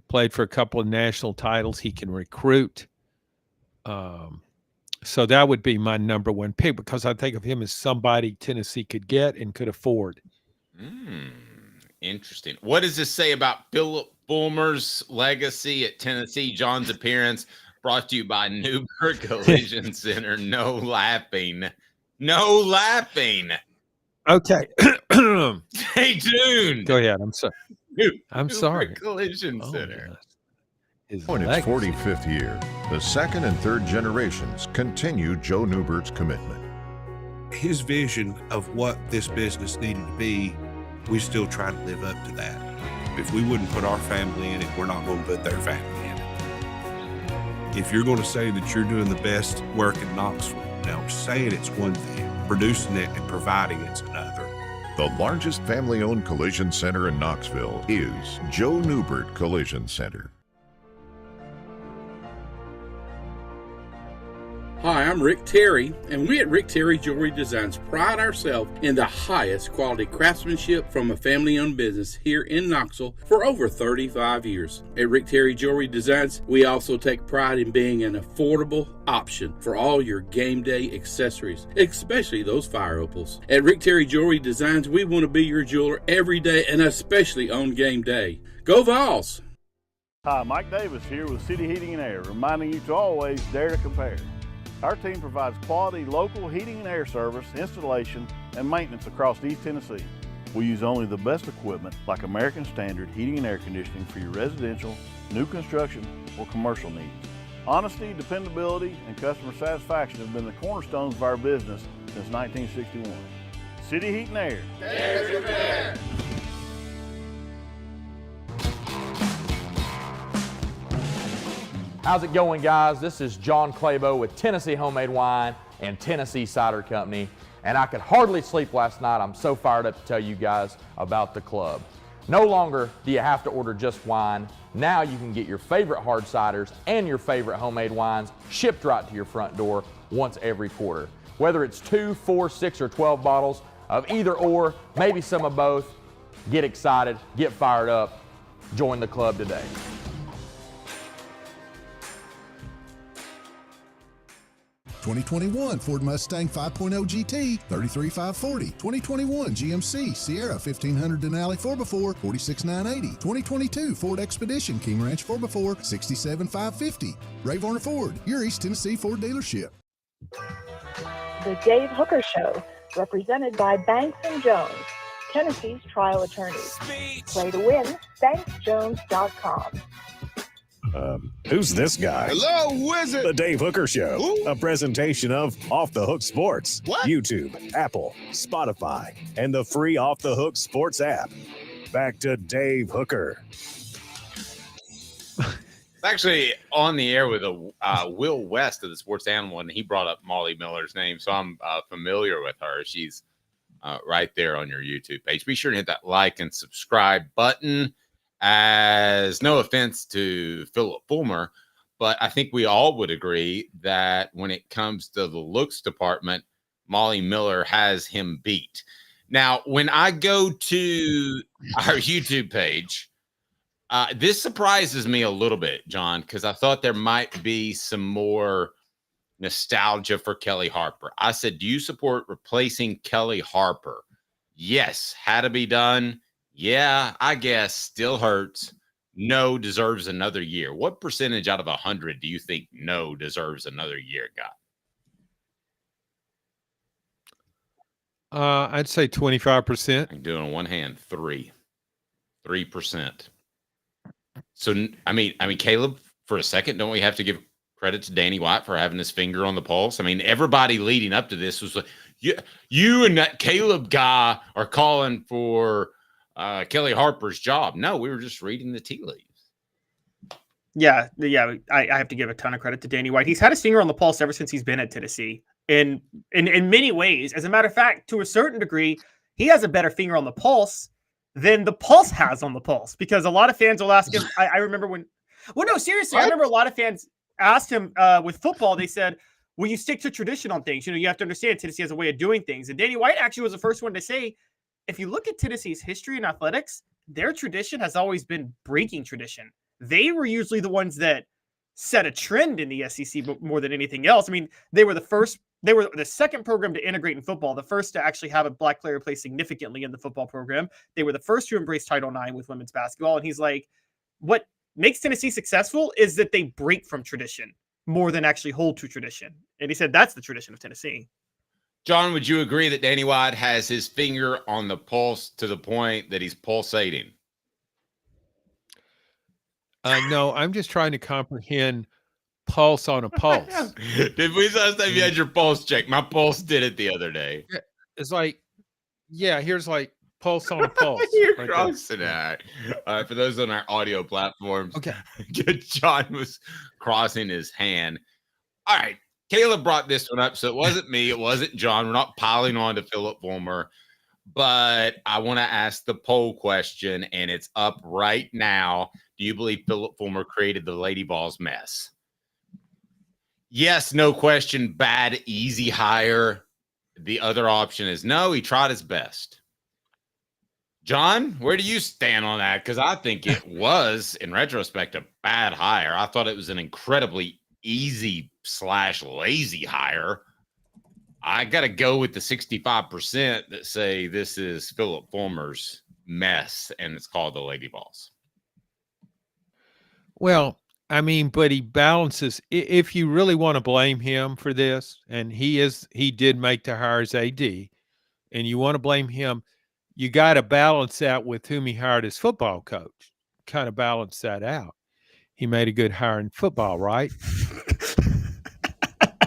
Played for a couple of national titles. He can recruit. So that would be my number one pick, because I think of him as somebody Tennessee could get and could afford. Interesting. What does this say about Phillip Fulmer's legacy at Tennessee? John's appearance brought to you by Newburgh Collision Center. No laughing. No laughing. Okay. Stay tuned. Go ahead. I'm sorry. I'm sorry. Collision Center. In its 45th year, the second and third generations continue Joe Newbert's commitment. His vision of what this business needed to be, we still try to live up to that. If we wouldn't put our family in it, we're not going to put their family in it. If you're going to say that you're doing the best work in Knoxville, now saying it's one thing, producing it and providing it's another. The largest family-owned collision center in Knoxville is Joe Newbert Collision Center. Hi, I'm Rick Terry, and we at Rick Terry Jewelry Designs pride ourselves in the highest quality craftsmanship from a family-owned business here in Knoxville for over 35 years. At Rick Terry Jewelry Designs, we also take pride in being an affordable option for all your game day accessories, especially those fire opals. At Rick Terry Jewelry Designs, we want to be your jeweler every day and especially on game day. Go Vols! Hi, Mike Davis here with City Heating and Air, reminding you to always dare to compare. Our team provides quality local heating and air service, installation, and maintenance across East Tennessee. We use only the best equipment like American Standard heating and air conditioning for your residential, new construction, or commercial needs. Honesty, dependability, and customer satisfaction have been the cornerstones of our business since 1961. City Heat and Air. Dare to compare. How's it going, guys? This is John Clabo with Tennessee Homemade Wine and Tennessee Cider Company, and I could hardly sleep last night. I'm so fired up to tell you guys about the club. No longer do you have to order just wine. Now you can get your favorite hard ciders and your favorite homemade wines shipped right to your front door once every quarter. Whether it's 2, 4, 6, or 12 bottles of either or, maybe some of both, get excited, get fired up, join the club today. 2021 Ford Mustang 5.0 GT, 33,540. 2021 GMC Sierra 1500 Denali 4x4, 46,980. 2022 Ford Expedition King Ranch 4x4, 67,550. Ray Varner Ford, your East Tennessee Ford dealership. The Dave Hooker Show, represented by Banks & Jones, Tennessee's trial attorneys. Play to win, banksjones.com. Who's this guy? Hello, wizard. The Dave Hooker Show, Who? a presentation of Off the Hook Sports, What? YouTube, Apple, Spotify, and the free Off the Hook Sports app. Back to Dave Hooker. It's actually on the air with Will West of the Sports Animal, and he brought up Molly Miller's name, so I'm familiar with her. She's right there on your YouTube page. Be sure to hit that like and subscribe button. As no offense to Phillip Fulmer, but I think we all would agree that when it comes to the looks department, Molly Miller has him beat. Now, when I go to our YouTube page, this surprises me a little bit, John, because I thought there might be some more nostalgia for Kellie Harper. I said, do you support replacing Kellie Harper? Yes, had to be done. Yeah, I guess still hurts. No, deserves another year. What percentage out of 100 do you think no deserves another year got? I'd say 25%. I'm doing on one hand, 3%. So I mean, Caleb, for a second, don't we have to give credit to Danny White for having his finger on the pulse? I mean, everybody leading up to this was like, you and that Caleb guy are calling for Kellie Harper's job. No, we were just reading the tea leaves. Yeah, I have to give a ton of credit to Danny White. He's had his finger on the pulse ever since he's been at Tennessee. In many ways, as a matter of fact, to a certain degree, he has a better finger on the pulse than the pulse has on the pulse. Because a lot of fans will ask him. I remember when. Well, no, seriously, what? I remember a lot of fans asked him with football. They said, "Will you stick to tradition on things? You know, you have to understand Tennessee has a way of doing things." And Danny White actually was the first one to say, if you look at Tennessee's history in athletics, their tradition has always been breaking tradition. They were usually the ones that set a trend in the SEC more than anything else. I mean, they were the second program to integrate in football, the first to actually have a black player play significantly in the football program. They were the first to embrace Title IX with women's basketball. And he's like, what makes Tennessee successful is that they break from tradition more than actually hold to tradition. And he said, that's the tradition of Tennessee. John, would you agree that Danny White has his finger on the pulse to the point that he's pulsating? No, I'm just trying to comprehend pulse on a pulse. Did we last time you had your pulse checked? My pulse did it the other day. It's like, yeah, here's like pulse on a pulse. You're right crossing out. For those on our audio platforms, okay. John was crossing his hand. All right. Caleb brought this one up, so it wasn't me. It wasn't John. We're not piling on to Phillip Fulmer. But I want to ask the poll question, and it's up right now. Do you believe Phillip Fulmer created the Lady Vols mess? Yes, no question, bad, easy hire. The other option is no, he tried his best. John, where do you stand on that? Because I think it was, in retrospect, a bad hire. I thought it was an incredibly easy/lazy hire. I got to go with the 65% that say this is Phillip Fulmer's mess, and it's called the Lady Vols. Well, I mean, but he balances. If you really want to blame him for this, and he did make the hire as AD, and you want to blame him, you got to balance that with whom he hired as football coach. Kind of balance that out. He made a good hire in football, right?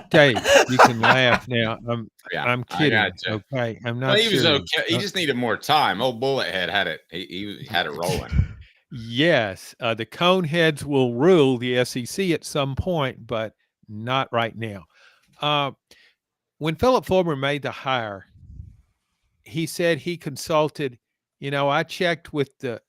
Dave, you can laugh now. I'm kidding. Okay, I'm not. He was okay. He just needed more time. Old Bullethead had it. He had it rolling. Yes, the Coneheads will rule the SEC at some point, but not right now. When Phillip Fulmer made the hire, he said he consulted. I checked with the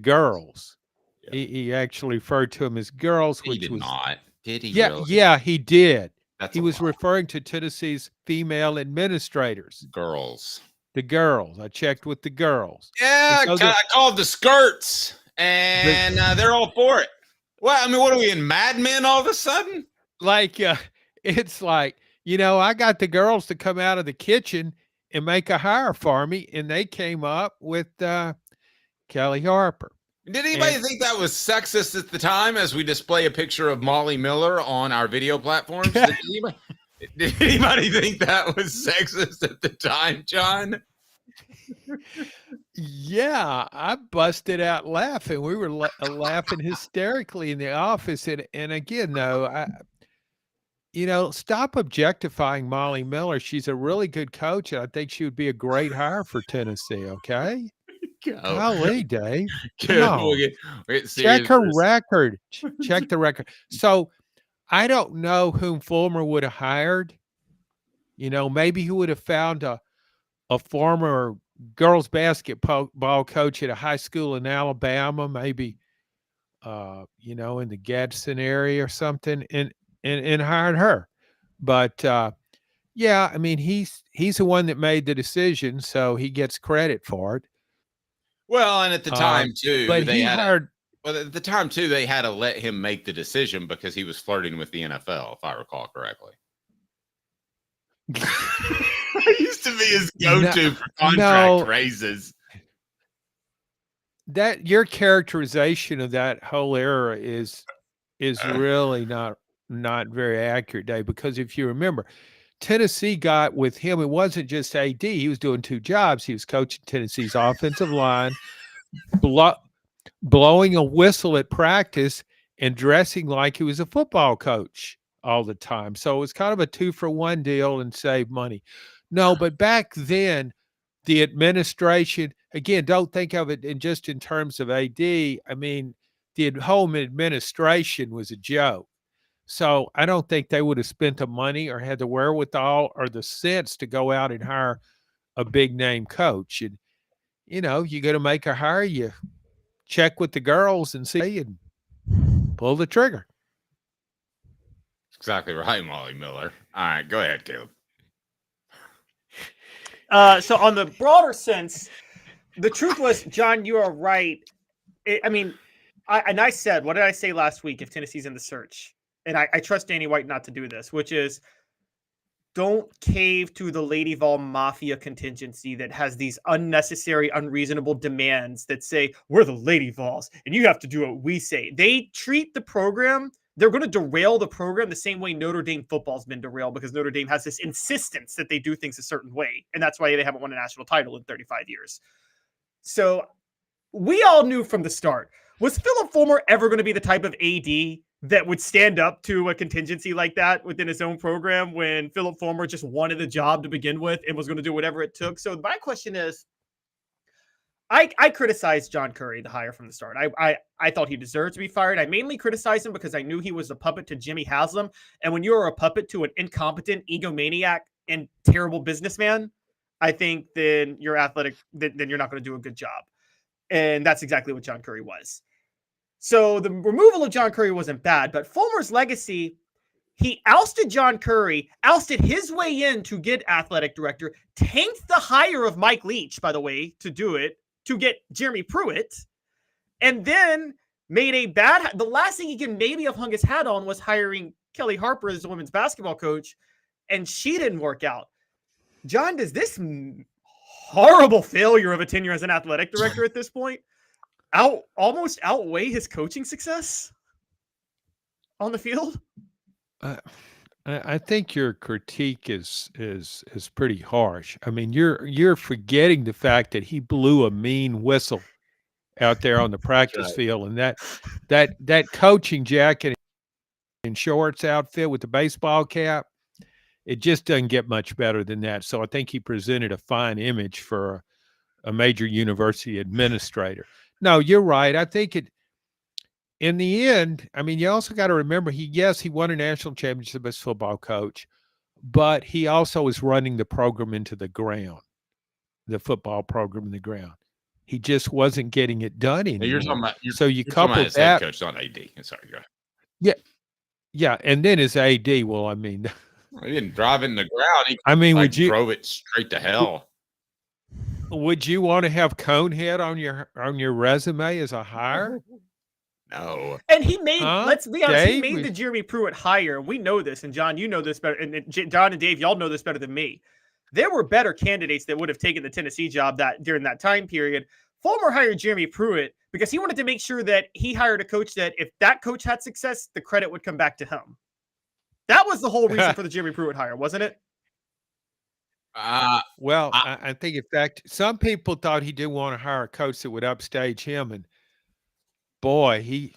girls. Yeah. He actually referred to them as girls, he which did was not. Did he? Yeah, really? Yeah, he did. That's he was referring to Tennessee's female administrators. Girls. The girls. I checked with the girls. Yeah, I called the skirts, and they're all for it. Well, I mean, what are we in Mad Men all of a sudden? Like, it's like, I got the girls to come out of the kitchen and make a hire for me, and they came up with Kellie Harper. Did anybody think that was sexist at the time as we display a picture of Molly Miller on our video platforms? Did anybody think that was sexist at the time, John? Yeah, I busted out laughing. We were laughing hysterically in the office. And again, though, stop objectifying Molly Miller. She's a really good coach, and I think she would be a great hire for Tennessee, okay? Golly, Dave. No. Check her record. Check the record. So I don't know whom Fulmer would have hired. Maybe he would have found a former girls basketball coach at a high school in Alabama, maybe in the Gadsden area or something, and hired her. But yeah, I mean, he's the one that made the decision, so he gets credit for it. Well, and at the time too, but they at the time too, they had to let him make the decision because he was flirting with the NFL, if I recall correctly. That used to be his go-to for contract raises. That your characterization of that whole era is really not very accurate, Dave, because if you remember, Tennessee got with him, it wasn't just AD. He was doing two jobs. He was coaching Tennessee's offensive line, blowing a whistle at practice, and dressing like he was a football coach all the time. So it was kind of a 2-for-1 deal and save money. No, but back then, the administration, again, don't think of it just in terms of AD. I mean, the home administration was a joke. So I don't think they would have spent the money or had the wherewithal or the sense to go out and hire a big name coach. And, you go to make a hire, you check with the girls and see and pull the trigger. Exactly right, Molly Miller. All right, go ahead, Caleb. So on the broader sense, the truth was, John, you are right. I said, what did I say last week if Tennessee's in the search? And I trust Danny White not to do this, which is don't cave to the Lady Vol Mafia contingency that has these unnecessary, unreasonable demands that say, we're the Lady Vols and you have to do what we say. They treat the program, they're going to derail the program the same way Notre Dame football's been derailed because Notre Dame has this insistence that they do things a certain way. And that's why they haven't won a national title in 35 years. So we all knew from the start, was Phillip Fulmer ever going to be the type of AD that would stand up to a contingency like that within his own program when Phillip Fulmer just wanted the job to begin with and was going to do whatever it took? So my question is, I criticized John Currie, the hire from the start. I thought he deserved to be fired. I mainly criticized him because I knew he was a puppet to Jimmy Haslam. And when you're a puppet to an incompetent egomaniac and terrible businessman, I think then you're athletic, then you're not going to do a good job. And that's exactly what John Currie was. So the removal of John Currie wasn't bad, but Fulmer's legacy, He ousted John Curry, ousted his way in to get athletic director, tanked the hire of Mike Leach, by the way, to do it, to get Jeremy Pruitt, and then made a bad. The last thing he can maybe have hung his hat on was hiring Kellie Harper as the women's basketball coach, and she didn't work out. John, does this horrible failure of a tenure as an athletic director at this point almost outweigh his coaching success on the field? I think your critique is pretty harsh. I mean, you're forgetting the fact that he blew a mean whistle out there on the practice field, and that coaching jacket and shorts outfit with the baseball cap, it just doesn't get much better than that. So I think he presented a fine image for a major university administrator. No, you're right. I think in the end, I mean, you also got to remember he won a national championship as football coach, but he also was running the program into the ground, the football program in the ground. He just wasn't getting it done anymore. You're talking about, so you couple that that, head coach, not AD. Sorry, go ahead. Yeah, and then his AD. Well, I mean, he didn't drive it in the ground. Would you drove it straight to hell? Would you want to have Conehead on your resume as a hire? No. And he made, let's be honest, he Dave? made the Jeremy Pruitt hire. We know this, and John, you know this better, and John and Dave, y'all know this better than me. There were better candidates that would have taken the Tennessee job during that time period. Fulmer hired Jeremy Pruitt because he wanted to make sure that he hired a coach that if that coach had success, the credit would come back to him. That was the whole reason for the Jeremy Pruitt hire, wasn't it? I think in fact, some people thought he didn't want to hire a coach that would upstage him, and boy,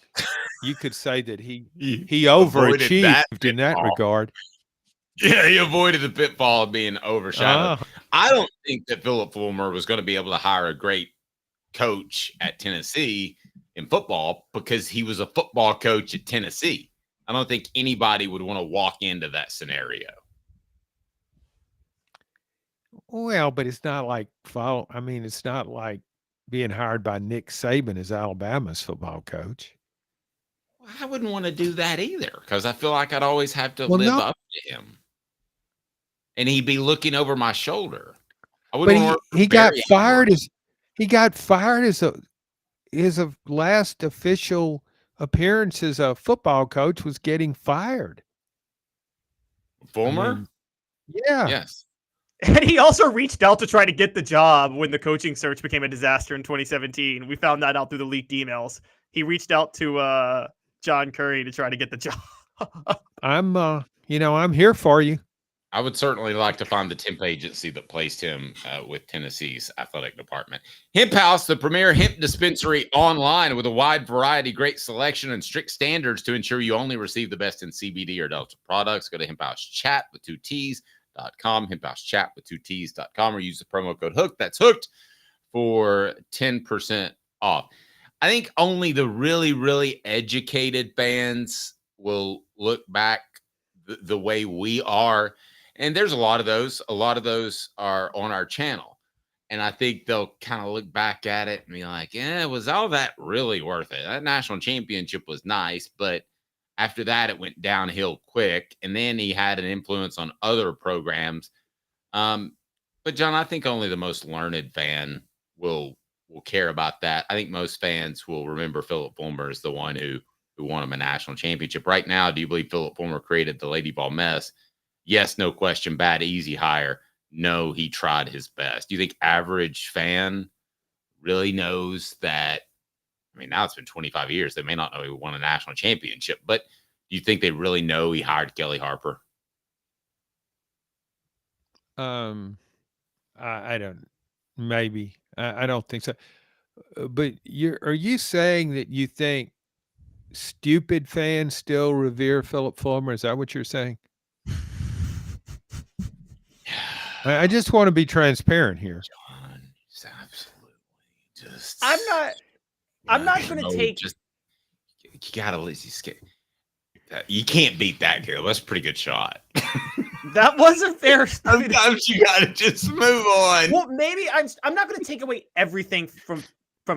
you could say that he overachieved in that regard. Yeah, he avoided the pitfall of being overshadowed. I don't think that Phillip Fulmer was going to be able to hire a great coach at Tennessee in football because he was a football coach at Tennessee. I don't think anybody would want to walk into that scenario. Well, but it's not like it's not like being hired by Nick Saban as Alabama's football coach. Well, I wouldn't want to do that either because I feel like I'd always have to live up to him. And he'd be looking over my shoulder. I wouldn't. But he got fired as his last official appearance as a football coach was getting fired. Fulmer? Yeah. Yes. And he also reached out to try to get the job when the coaching search became a disaster in 2017. We found that out through the leaked emails. He reached out to John Curry to try to get the job. I'm here for you. I would certainly like to find the temp agency that placed him with Tennessee's athletic department. Hemp House, the premier hemp dispensary online with a wide variety, great selection, and strict standards to ensure you only receive the best in CBD or Delta products. Go to hemphouseChat.com, hemphouseChat.com, or use the promo code HOOK. That's hooked for 10% off. I think only the really, really educated fans will look back the way we are. And there's a lot of those. A lot of those are on our channel. And I think they'll kind of look back at it and be like, was all that really worth it? That national championship was nice, but after that, it went downhill quick. And then he had an influence on other programs. But, John, I think only the most learned fan will care about that. I think most fans will remember Phillip Fulmer as the one who won him a national championship. Right now, do you believe Phillip Fulmer created the Lady Ball mess? Yes, no question. Bad, easy hire. No, he tried his best. Do you think average fan really knows that? I mean, now it's been 25 years. They may not know he won a national championship, but do you think they really know he hired Kellie Harper? I don't. Maybe. I don't think so. But are you saying that you think stupid fans still revere Phillip Fulmer? Is that what you're saying? I just want to be transparent here. John, it's absolutely just. I'm not going to take. You gotta let you can't beat that, Caleb. That's a pretty good shot. That wasn't fair. Sometimes you gotta just move on. Well, maybe I'm not going to take away everything from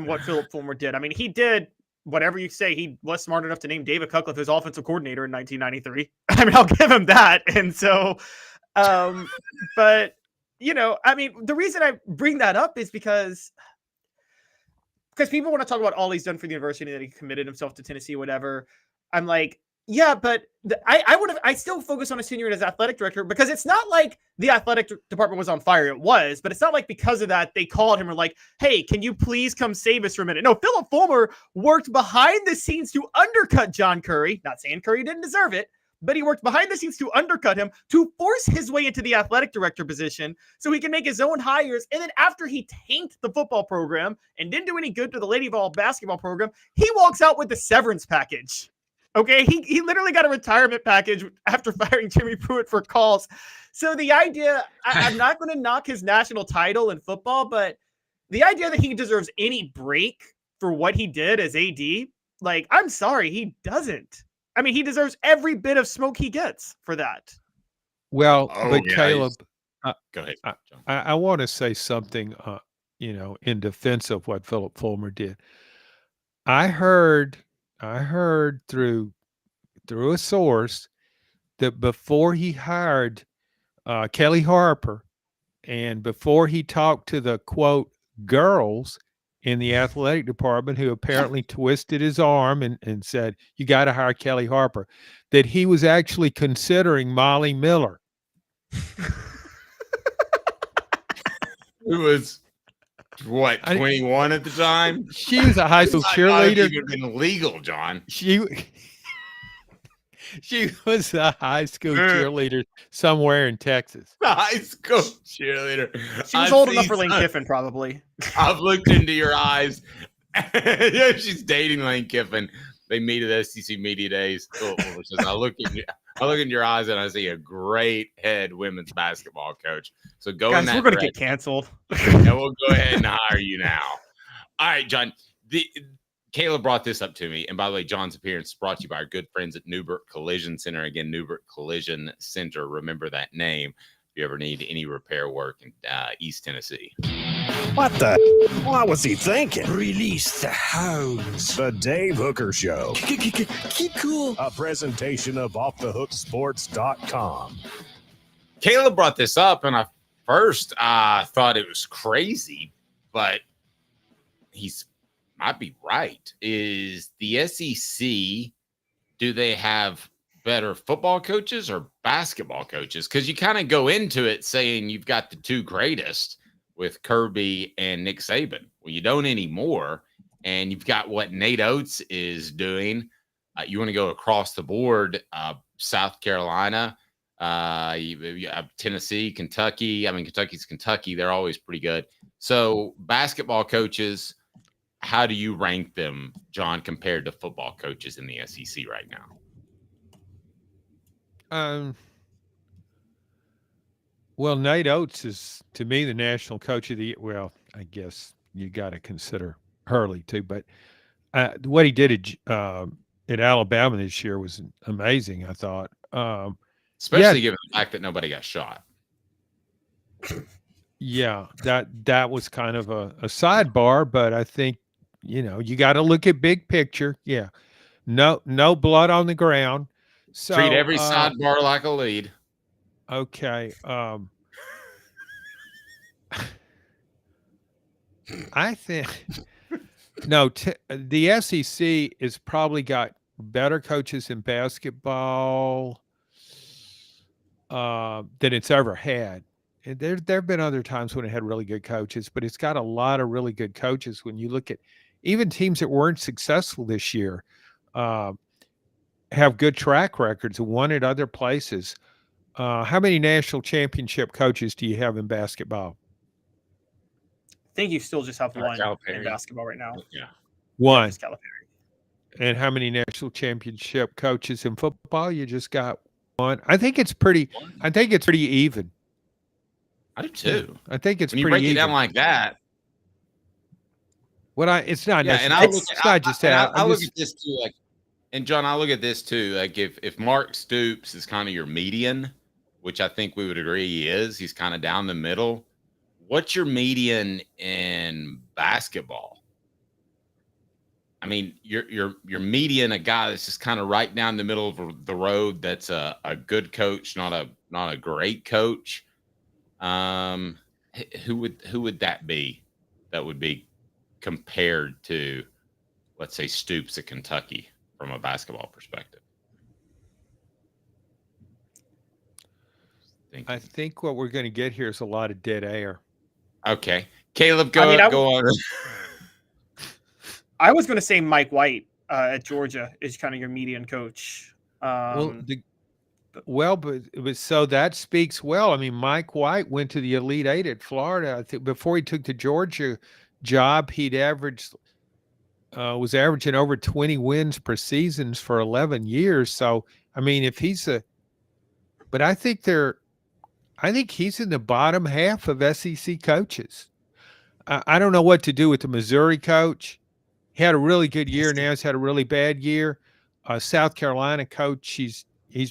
what Phillip Fulmer did. I mean, he did whatever you say, he was smart enough to name David Cutcliffe his offensive coordinator in 1993. I mean, I'll give him that. And so, but I mean, the reason I bring that up is because people want to talk about all he's done for the university, that he committed himself to Tennessee, whatever. I'm like, yeah, but I still focus on his tenure as athletic director, because it's not like the athletic department was on fire. It was, but it's not like because of that they called him and were like, hey, can you please come save us for a minute? No, Phillip Fulmer worked behind the scenes to undercut John Currie. Not saying Currie didn't deserve it, but he worked behind the scenes to undercut him, to force his way into the athletic director position so he can make his own hires. And then after he tanked the football program and didn't do any good to the Lady Vol basketball program, he walks out with the severance package. Okay, he literally got a retirement package after firing Jimmy Pruitt for calls. So the idea, I'm not going to knock his national title in football, but the idea that he deserves any break for what he did as AD, like, I'm sorry, he doesn't. I mean, he deserves every bit of smoke he gets for that. Well, but Caleb, go ahead. I want to say something, in defense of what Phillip Fulmer did. I heard through a source that before he hired Kellie Harper, and before he talked to the quote girls in the athletic department who apparently twisted his arm and said, you got to hire Kellie Harper, that he was actually considering Molly Miller. Who was, 21 at the time? She was a high school cheerleader. It would have been illegal, John. She was a high school cheerleader somewhere in Texas. The high school cheerleader. She was old enough for Lane Kiffin, probably. I've looked into your eyes. Yeah, she's dating Lane Kiffin. They meet at SEC Media Days. I look in your eyes and I see a great head women's basketball coach. So go in that we're going to get canceled. And we'll go ahead and hire you now. All right, John. Caleb brought this up to me. And by the way, John's appearance is brought to you by our good friends at Newbert Collision Center. Again, Newbert Collision Center. Remember that name if you ever need any repair work in East Tennessee. What the? What was he thinking? Release the hounds. The Dave Hooker Show. Keep cool. A presentation of OffTheHookSports.com. Caleb brought this up, and I first thought it was crazy, but he's might be right. Is the SEC, do they have better football coaches or basketball coaches? Because you kind of go into it saying you've got the two greatest with Kirby and Nick Saban. Well, you don't anymore. And you've got what Nate Oates is doing. You want to go across the board, South Carolina, you have Tennessee, Kentucky. I mean, Kentucky's Kentucky. They're always pretty good. So basketball coaches, how do you rank them, John, compared to football coaches in the SEC right now? Well, Nate Oates is, to me, the national coach of the year. Well, I guess you got to consider Hurley too, but what he did at Alabama this year was amazing, I thought. Especially given the fact that nobody got shot. Yeah, that was kind of a sidebar, but I think, you got to look at big picture. Yeah. No blood on the ground. So, treat every sidebar like a lead. Okay. I think the SEC has probably got better coaches in basketball than it's ever had. And there have been other times when it had really good coaches, but it's got a lot of really good coaches. When you look at even teams that weren't successful this year, have good track records and won at other places. How many national championship coaches do you have in basketball? I think you still just have one in basketball right now. Yeah. One. Calipari. And how many national championship coaches in football? You just got one. I think it's pretty even. I do too. I think it's when you pretty break even. It down like that. It's not. Yeah, and I look at this too. Like, and John, I look at this too. Like, if Mark Stoops is kind of your median, which I think we would agree he is, he's kind of down the middle. What's your median in basketball? I mean, you're median, a guy that's just kind of right down the middle of the road. That's a good coach, not a great coach. Who would that be? That would be compared to, let's say, Stoops at Kentucky from a basketball perspective. I think what we're going to get here is a lot of dead air. Okay, Caleb, go on. I was going to say Mike White at Georgia is kind of your median coach. But so that speaks well. I mean, Mike White went to the Elite Eight at Florida. I think before he took the Georgia job, he'd was averaging over 20 wins per season for 11 years. So, I mean, if but I think he's in the bottom half of SEC coaches. I don't know what to do with the Missouri coach. He had a really good year. Now he's had a really bad year. South Carolina coach, he's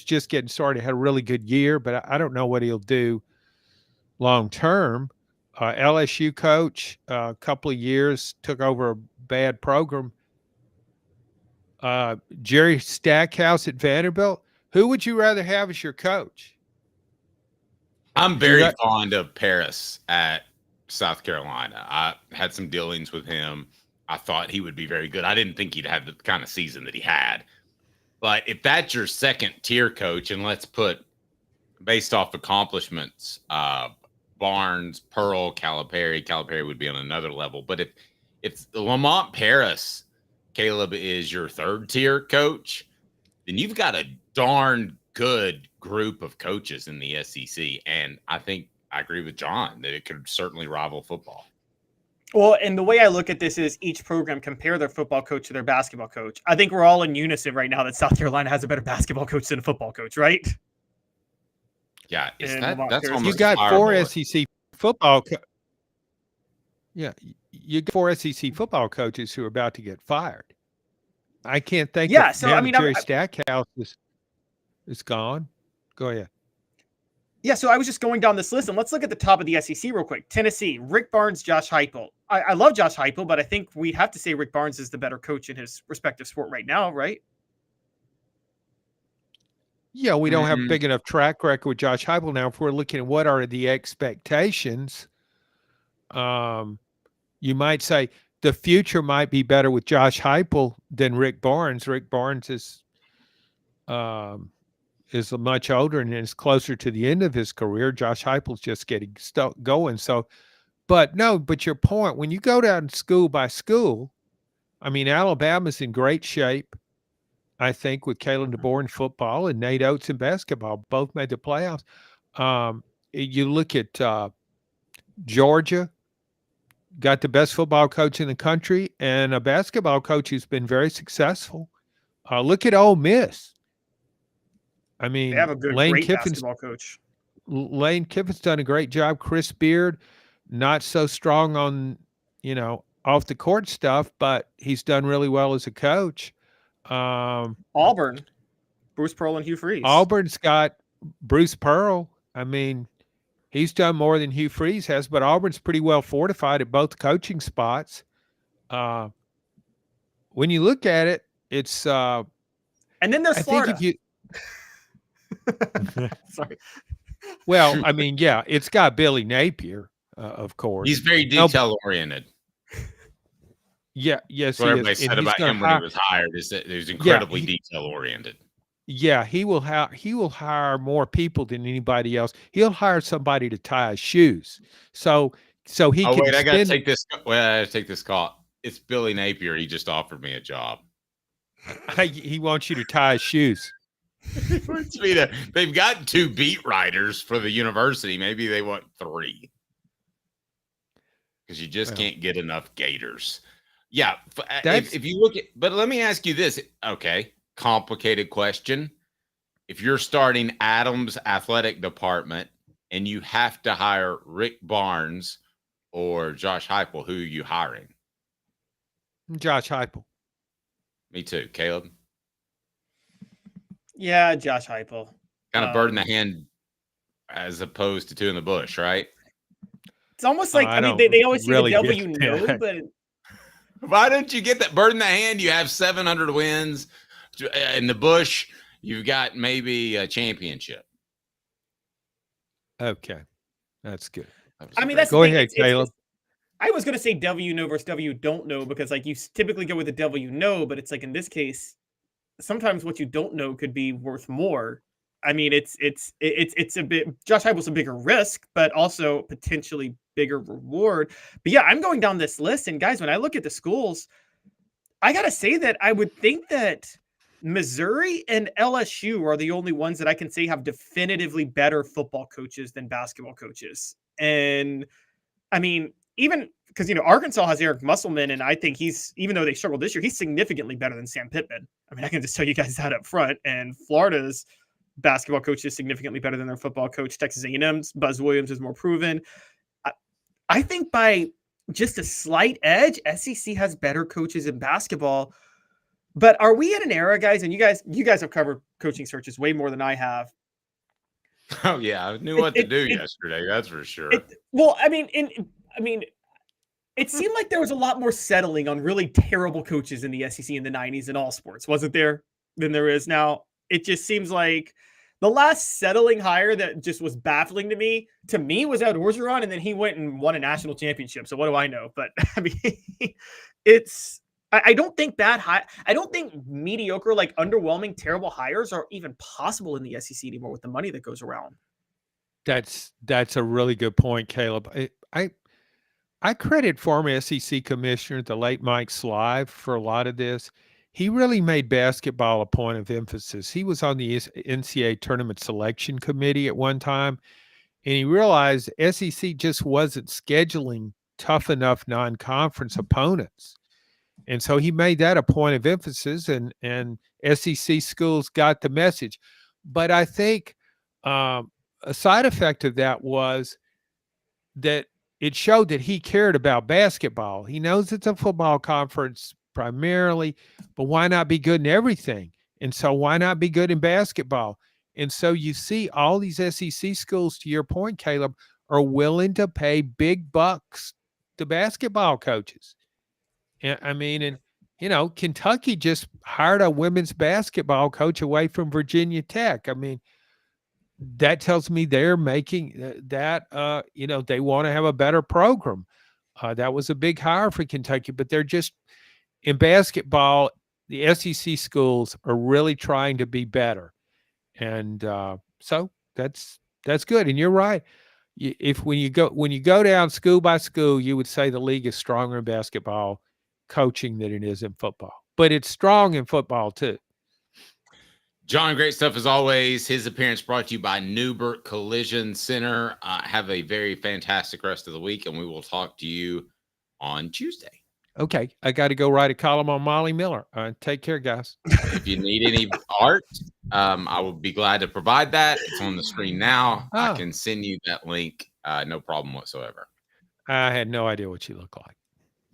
just getting started. Had a really good year, but I don't know what he'll do long term. LSU coach, a couple of years, took over a bad program. Jerry Stackhouse at Vanderbilt. Who would you rather have as your coach? I'm very fond of Paris at South Carolina. I had some dealings with him. I thought he would be very good. I didn't think he'd have the kind of season that he had. But if that's your second tier coach, and let's put based off accomplishments, Barnes, Pearl, Calipari would be on another level. But if Lamont Paris, Caleb, is your third tier coach, then you've got a darn good group of coaches in the SEC. And I think I agree with John that it could certainly rival football. Well, and the way I look at this is each program compare their football coach to their basketball coach. I think we're all in unison right now that South Carolina has a better basketball coach than a football coach, right? Yeah, that's almost you got four SEC football. You got four SEC football coaches who are about to get fired. I can't think. Yeah, so I mean, Jerry Stackhouse is gone. Go ahead. Yeah, so I was just going down this list, and let's look at the top of the SEC real quick. Tennessee, Rick Barnes, Josh Heupel. I love Josh Heupel, but I think we have to say Rick Barnes is the better coach in his respective sport right now, right? Yeah, we don't have a big enough track record with Josh Heupel now. If we're looking at what are the expectations, you might say the future might be better with Josh Heupel than Rick Barnes. Rick Barnes is much older and is closer to the end of his career. Josh Heupel's just getting going. So, but your point, when you go down school by school, I mean, Alabama's in great shape, I think, with Kalen DeBoer in football and Nate Oates in basketball. Both made the playoffs. You look at Georgia, got the best football coach in the country and a basketball coach who's been very successful. Look at Ole Miss. I mean, they have a great basketball coach. Lane Kiffin's done a great job. Chris Beard, not so strong on, off the court stuff, but he's done really well as a coach. Auburn, Bruce Pearl and Hugh Freeze. Auburn's got Bruce Pearl. I mean, he's done more than Hugh Freeze has, but Auburn's pretty well fortified at both coaching spots. When you look at it, it's and then there's Florida. Sorry. Well, I mean, yeah, it's got Billy Napier, of course. He's very detail oriented. Yeah, yes. What everybody said about him when he was hired is that he's incredibly detail oriented. Yeah, he will hire more people than anybody else. He'll hire somebody to tie his shoes. So he can. Wait, I gotta take this. Well, I gotta take this call. It's Billy Napier. He just offered me a job. He wants you to tie his shoes. They've got 2 beat writers for the university. Maybe they want 3 because you just can't get enough Gators. Yeah, if you look at, but let me ask you this. Okay, complicated question. If you're starting Adams' athletic department and you have to hire Rick Barnes or Josh Heupel, who are you hiring? Josh Heupel. Me too, Caleb. Yeah, Josh Heupel. Kind of bird in the hand as opposed to 2 in the bush, right? It's almost like, I mean, they always say the devil but Why don't you get that bird in the hand? You have 700 wins. In the bush, you've got maybe a championship. Okay. That's good. I mean, that's go ahead, Caleb. I was going to say W you know versus W you don't know, because like you typically go with the W you know, but it's like in this case, sometimes what you don't know could be worth more. I mean, it's a bit. Josh Heupel's a bigger risk, but also potentially bigger reward. But yeah, I'm going down this list, and guys, when I look at the schools, I gotta say that I would think that Missouri and LSU are the only ones that I can say have definitively better football coaches than basketball coaches. And I mean, even because, Arkansas has Eric Musselman, and I think he's, even though they struggled this year, he's significantly better than Sam Pittman. I mean, I can just tell you guys that up front. And Florida's basketball coach is significantly better than their football coach. Texas A&M's Buzz Williams is more proven. I think by just a slight edge, SEC has better coaches in basketball. But are we in an era, guys, and you guys have covered coaching searches way more than I have. Oh yeah, I knew what to do yesterday. That's for sure. It seemed like there was a lot more settling on really terrible coaches in the SEC in the 90s in all sports, wasn't there, than there is now? It just seems like the last settling hire that just was baffling to me was Ed Orgeron, and then he went and won a national championship. So what do I know? But I mean, I don't think I don't think mediocre, like underwhelming, terrible hires are even possible in the SEC anymore with the money that goes around. That's a really good point, Caleb. I credit former SEC commissioner, the late Mike Slive, for a lot of this. He really made basketball a point of emphasis. He was on the NCAA tournament selection committee at one time, and he realized SEC just wasn't scheduling tough enough non-conference opponents. And so he made that a point of emphasis, and SEC schools got the message. But I think a side effect of that was that it showed that he cared about basketball. He knows it's a football conference primarily, but why not be good in everything? And so why not be good in basketball? And so you see all these SEC schools, to your point, Caleb, are willing to pay big bucks to basketball coaches. I mean, Kentucky just hired a women's basketball coach away from Virginia Tech. I mean, that tells me they're making that, they want to have a better program. That was a big hire for Kentucky, but they're just, in basketball, the SEC schools are really trying to be better. And so that's good. And you're right. When you go down school by school, you would say the league is stronger in basketball coaching than it is in football, but it's strong in football too. John, great stuff as always. His appearance brought to you by Newbert Collision Center. Have a very fantastic rest of the week, and we will talk to you on Tuesday. Okay, I got to go write a column on Molly Miller. Take care, guys. If you need any art, I will be glad to provide that. It's on the screen now. I can send you that link. No problem whatsoever. I had no idea what you look like.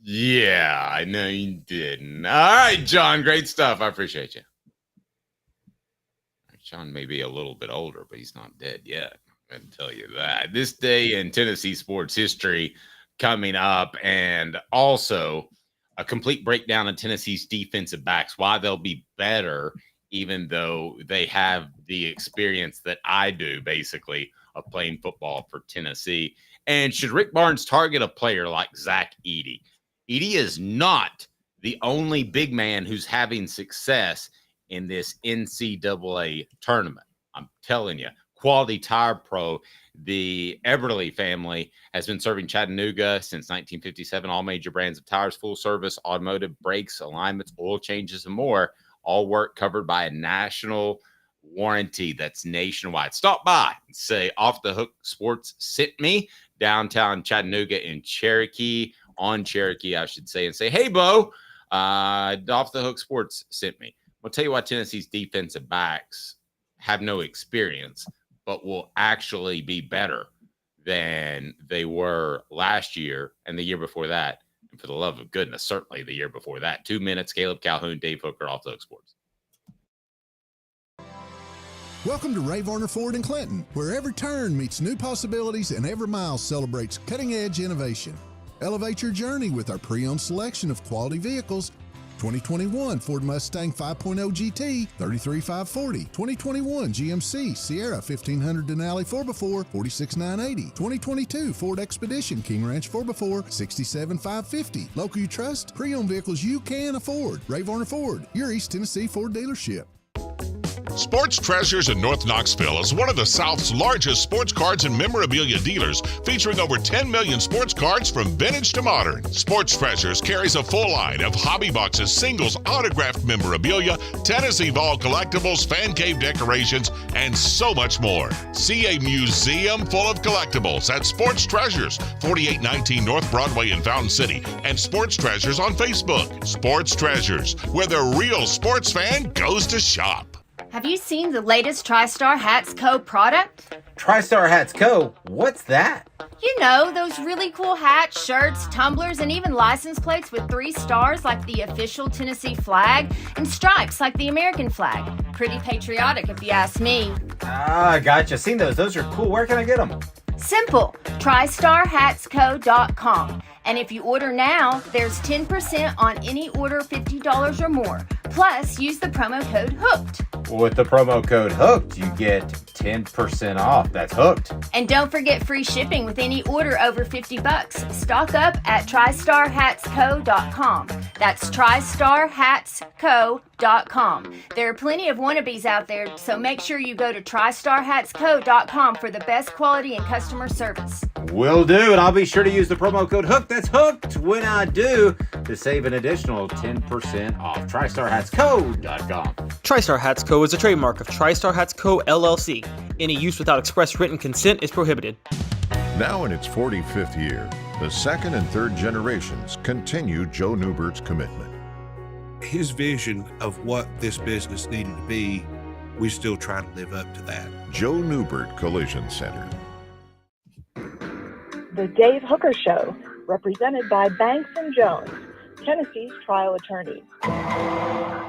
Yeah, I know you didn't. All right, John, great stuff. I appreciate you. John may be a little bit older, but he's not dead yet. I can tell you that. This day in Tennessee sports history coming up, and also a complete breakdown of Tennessee's defensive backs, why they'll be better, even though they have the experience that I do, basically, of playing football for Tennessee. And should Rick Barnes target a player like Zach Edey? Edey is not the only big man who's having success in this NCAA tournament. I'm telling you, Quality Tire Pro, the Eberle family, has been serving Chattanooga since 1957. All major brands of tires, full service, automotive, brakes, alignments, oil changes, and more. All work covered by a national warranty that's nationwide. Stop by and say Off the Hook Sports sent me, downtown Chattanooga in Cherokee, I should say, and say, hey, Bo, Off the Hook Sports sent me. I'll tell you why Tennessee's defensive backs have no experience, but will actually be better than they were last year and the year before that. And for the love of goodness, certainly the year before that. 2 minutes, Caleb Calhoun, Dave Hooker, Off the Hook Sports. Welcome to Varner Ford in Clinton, where every turn meets new possibilities and every mile celebrates cutting-edge innovation. Elevate your journey with our pre-owned selection of quality vehicles. 2021 Ford Mustang 5.0 GT, $33,540. 2021 GMC Sierra 1500 Denali 4x4, $46,980. 2022 Ford Expedition King Ranch 4x4, $67,550. Local you trust, pre-owned vehicles you can afford. Varner Ford, your East Tennessee Ford dealership. Sports Treasures in North Knoxville is one of the South's largest sports cards and memorabilia dealers, featuring over 10 million sports cards from vintage to modern. Sports Treasures carries a full line of hobby boxes, singles, autographed memorabilia, Tennessee Vol collectibles, fan cave decorations, and so much more. See a museum full of collectibles at Sports Treasures, 4819 North Broadway in Fountain City, and Sports Treasures on Facebook. Sports Treasures, where the real sports fan goes to shop. Have you seen the latest TriStar Hats Co. product? TriStar Hats Co.? What's that? You know, those really cool hats, shirts, tumblers, and even license plates with 3 stars like the official Tennessee flag and stripes like the American flag. Pretty patriotic if you ask me. Ah, gotcha. Seen those. Those are cool. Where can I get them? Simple. TriStarHatsCo.com. And if you order now, there's 10% on any order $50 or more. Plus, use the promo code HOOKED. With the promo code HOOKED, you get 10% off. That's hooked. And don't forget free shipping with any order over $50. Stock up at TriStarHatsCo.com. That's TriStarHatsCo.com. There are plenty of wannabes out there, so make sure you go to TriStarHatsCo.com for the best quality and customer service. Will do, and I'll be sure to use the promo code HOOKED. That's hooked when I do, to save an additional 10% off. TriStarHatsCo.com. TriStar Hats Co. is a trademark of TriStar Hats Co. LLC. Any use without express written consent is prohibited. Now in its 45th year, the second and third generations continue Joe Newbert's commitment. His vision of what this business needed to be, we still try to live up to that. Joe Newbert Collision Center. The Dave Hooker Show, represented by Banks & Jones, Tennessee's trial attorney.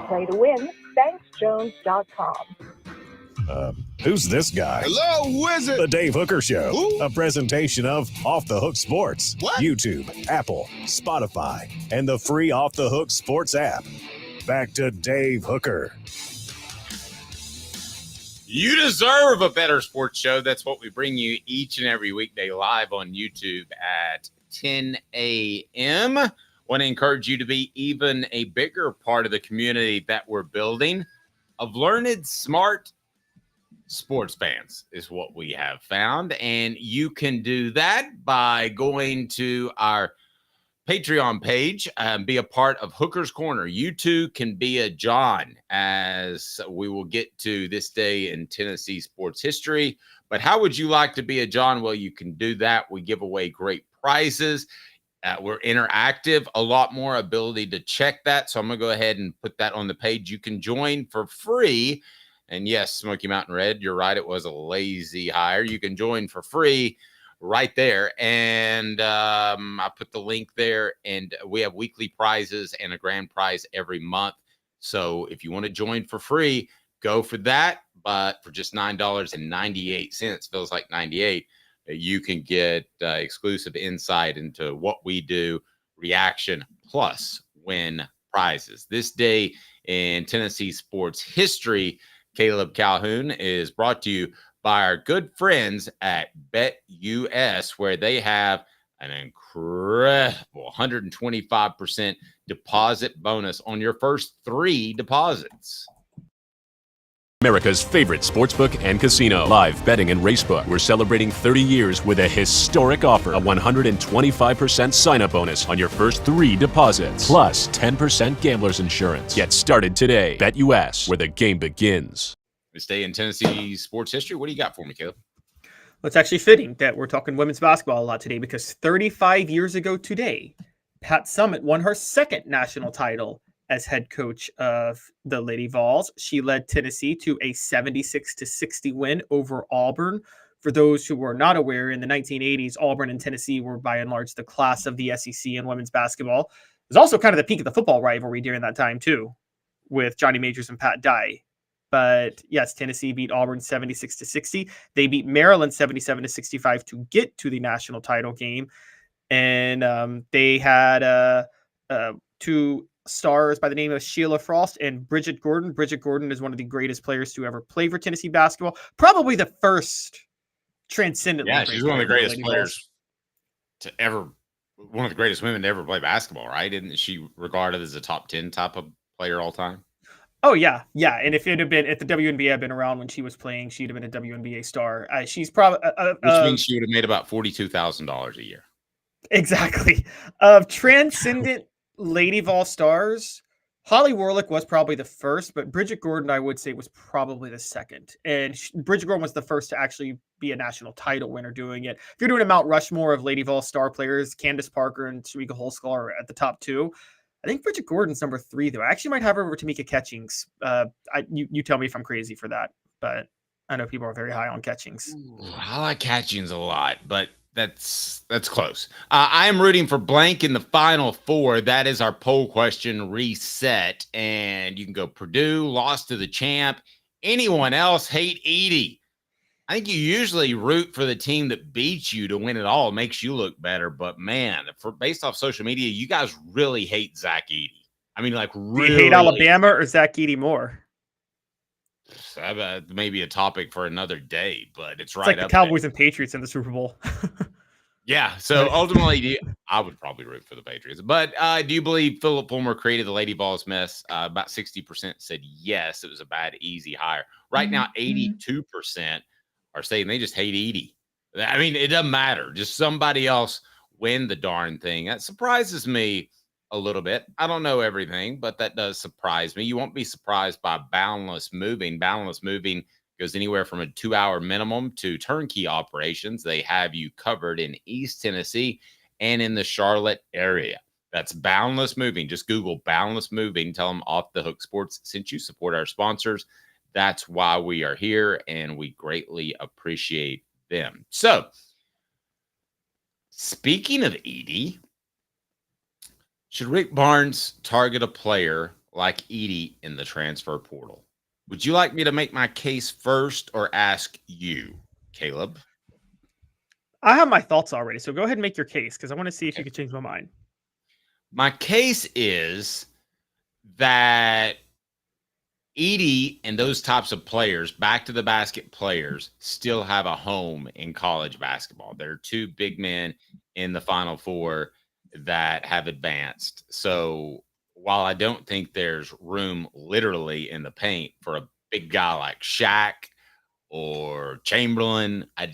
Play to win, banksjones.com. Who's this guy? Hello, who is it? The Dave Hooker Show, Who? a presentation of Off the Hook Sports, What? YouTube, Apple, Spotify, and the free Off the Hook Sports app. Back to Dave Hooker. You deserve a better sports show. That's what we bring you each and every weekday live on YouTube at 10 a.m. Want to encourage you to be even a bigger part of the community that we're building of learned, smart sports fans is what we have found. And you can do that by going to our Patreon page and be a part of Hooker's Corner. You too can be a John, as we will get to this day in Tennessee sports history. But how would you like to be a John? Well, you can do that. We give away great prizes. We're interactive, a lot more ability to check that. So I'm going to go ahead and put that on the page. You can join for free. And yes, Smoky Mountain Red, you're right. It was a lazy hire. You can join for free right there. And I put the link there. And we have weekly prizes and a grand prize every month. So if you want to join for free, go for that. But for just $9.98, feels like 98, you can get exclusive insight into what we do, reaction, plus win prizes. This day in Tennessee sports history, Caleb Calhoun is brought to you by our good friends at BetUS, where they have an incredible 125% deposit bonus on your first 3 deposits. America's favorite sportsbook and casino. Live betting and racebook. We're celebrating 30 years with a historic offer. A 125% sign-up bonus on your first 3 deposits. Plus 10% gambler's insurance. Get started today. BetUS, where the game begins. This day in Tennessee sports history, what do you got for me, Caleb? Well, it's actually fitting that we're talking women's basketball a lot today, because 35 years ago today, Pat Summitt won her 2nd national title as head coach of the Lady Vols. She led Tennessee to a 76-60 win over Auburn. For those who were not aware, in the 1980s, Auburn and Tennessee were by and large the class of the SEC in women's basketball. It was also kind of the peak of the football rivalry during that time too, with Johnny Majors and Pat Dye. But yes, Tennessee beat Auburn 76-60. They beat Maryland 77-65 to get to the national title game. And they had 2 stars by the name of Sheila Frost and Bridget Gordon. Bridget Gordon is one of the greatest players to ever play for Tennessee basketball. Probably the first transcendently. Yeah, great she's one of the player for greatest Lady players Vols. to ever, one of the greatest women to ever play basketball, right? Isn't she regarded as a top 10 type of player all time? Oh yeah, yeah. And if it had been, if the WNBA had been around when she was playing, she'd have been a WNBA star. She's probably Which means she would have made about $42,000 a year. exactly of transcendent Lady Vol stars. Holly Warlick was probably the first, but Bridget Gordon, I would say, was probably the second. And Bridget Gordon was the first to actually be a national title winner doing it. If you're doing a Mount Rushmore of Lady Vol star players, Candace Parker and Sharika Holsclaw are at the top 2. I think Bridget Gordon's number 3, though. I actually might have her over Tamika Catchings. You tell me if I'm crazy for that, but I know people are very high on Catchings. I like Catchings a lot, but that's close. I am rooting for blank in the Final Four. That is our poll question reset. And you can go Purdue, lost to the champ. Anyone else hate Edey? I think you usually root for the team that beats you to win it all. It makes you look better. But, man, based off social media, you guys really hate Zach Edey. I mean, like, really. Do you hate Alabama or Zach Edey more? Maybe a topic for another day, but it's right like up the Cowboys there. And Patriots in the Super Bowl. Yeah, so ultimately, I would probably root for the Patriots. But do you believe Phillip Fulmer created the Lady Vols mess? About 60% said yes, it was a bad, easy hire. Right now, 82% are saying they just hate Edey. I mean, it doesn't matter. Just somebody else win the darn thing. That surprises me a little bit. I don't know everything, but that does surprise me. You won't be surprised by Boundless Moving. Boundless Moving goes anywhere from a 2-hour minimum to turnkey operations. They have you covered in East Tennessee and in the Charlotte area. That's Boundless Moving. Just Google Boundless Moving. Tell them Off the Hook Sports sent you. Support our sponsors. That's why we are here, and we greatly appreciate them. So, speaking of Edey, should Rick Barnes target a player like Edey in the transfer portal? Would you like me to make my case first or ask you, Caleb? I have my thoughts already, so go ahead and make your case because I want to see if you can change my mind. My case is that Edey and those types of players, back to the basket players, still have a home in college basketball. There are 2 big men in the Final Four that have advanced. So while I don't think there's room literally in the paint for a big guy like Shaq or Chamberlain, I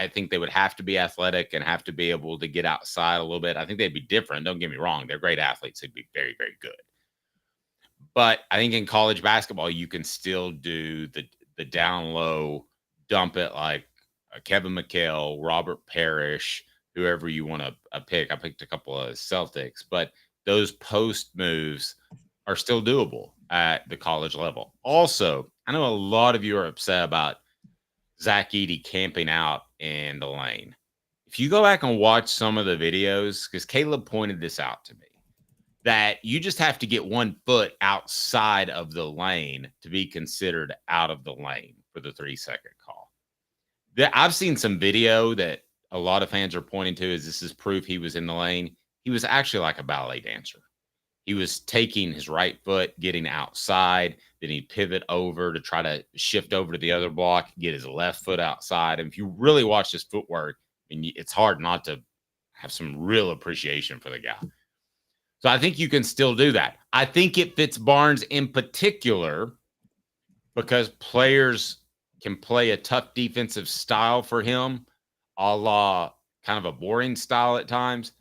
think they would have to be athletic and have to be able to get outside a little bit. I think they'd be different. Don't get me wrong. They're great athletes. They'd be very, very good. But I think in college basketball, you can still do the down low, dump it like Kevin McHale, Robert Parrish, whoever you want to pick. I picked a couple of Celtics, but those post moves are still doable at the college level. Also, I know a lot of you are upset about Zach Edey camping out in the lane. If you go back and watch some of the videos, because Caleb pointed this out to me, that you just have to get 1 foot outside of the lane to be considered out of the lane for the 3-second call. I've seen some video that a lot of fans are pointing to as this is proof he was in the lane. He was actually like a ballet dancer. He was taking his right foot, getting outside, then he'd pivot over to try to shift over to the other block, get his left foot outside. And if you really watch his footwork, I mean, it's hard not to have some real appreciation for the guy. So I think you can still do that. I think it fits Barnes in particular because players can play a tough defensive style for him, a la kind of a boring style at times.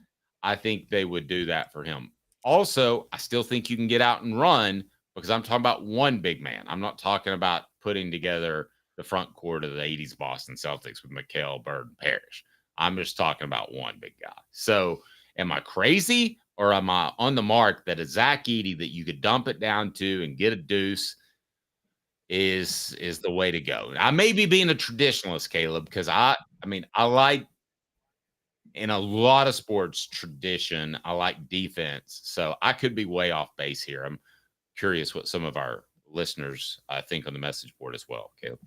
I think they would do that for him. Also, I still think you can get out and run because I'm talking about one big man. I'm not talking about putting together the front court of the 80s Boston Celtics with McHale, Bird, and Parrish. I'm just talking about one big guy. So am I crazy or am I on the mark that a Zach Edey that you could dump it down to and get a deuce is the way to go? I may be being a traditionalist, Caleb, because I like in a lot of sports tradition, I like defense. So I could be way off base here. I'm curious what some of our listeners think on the message board as well, Caleb.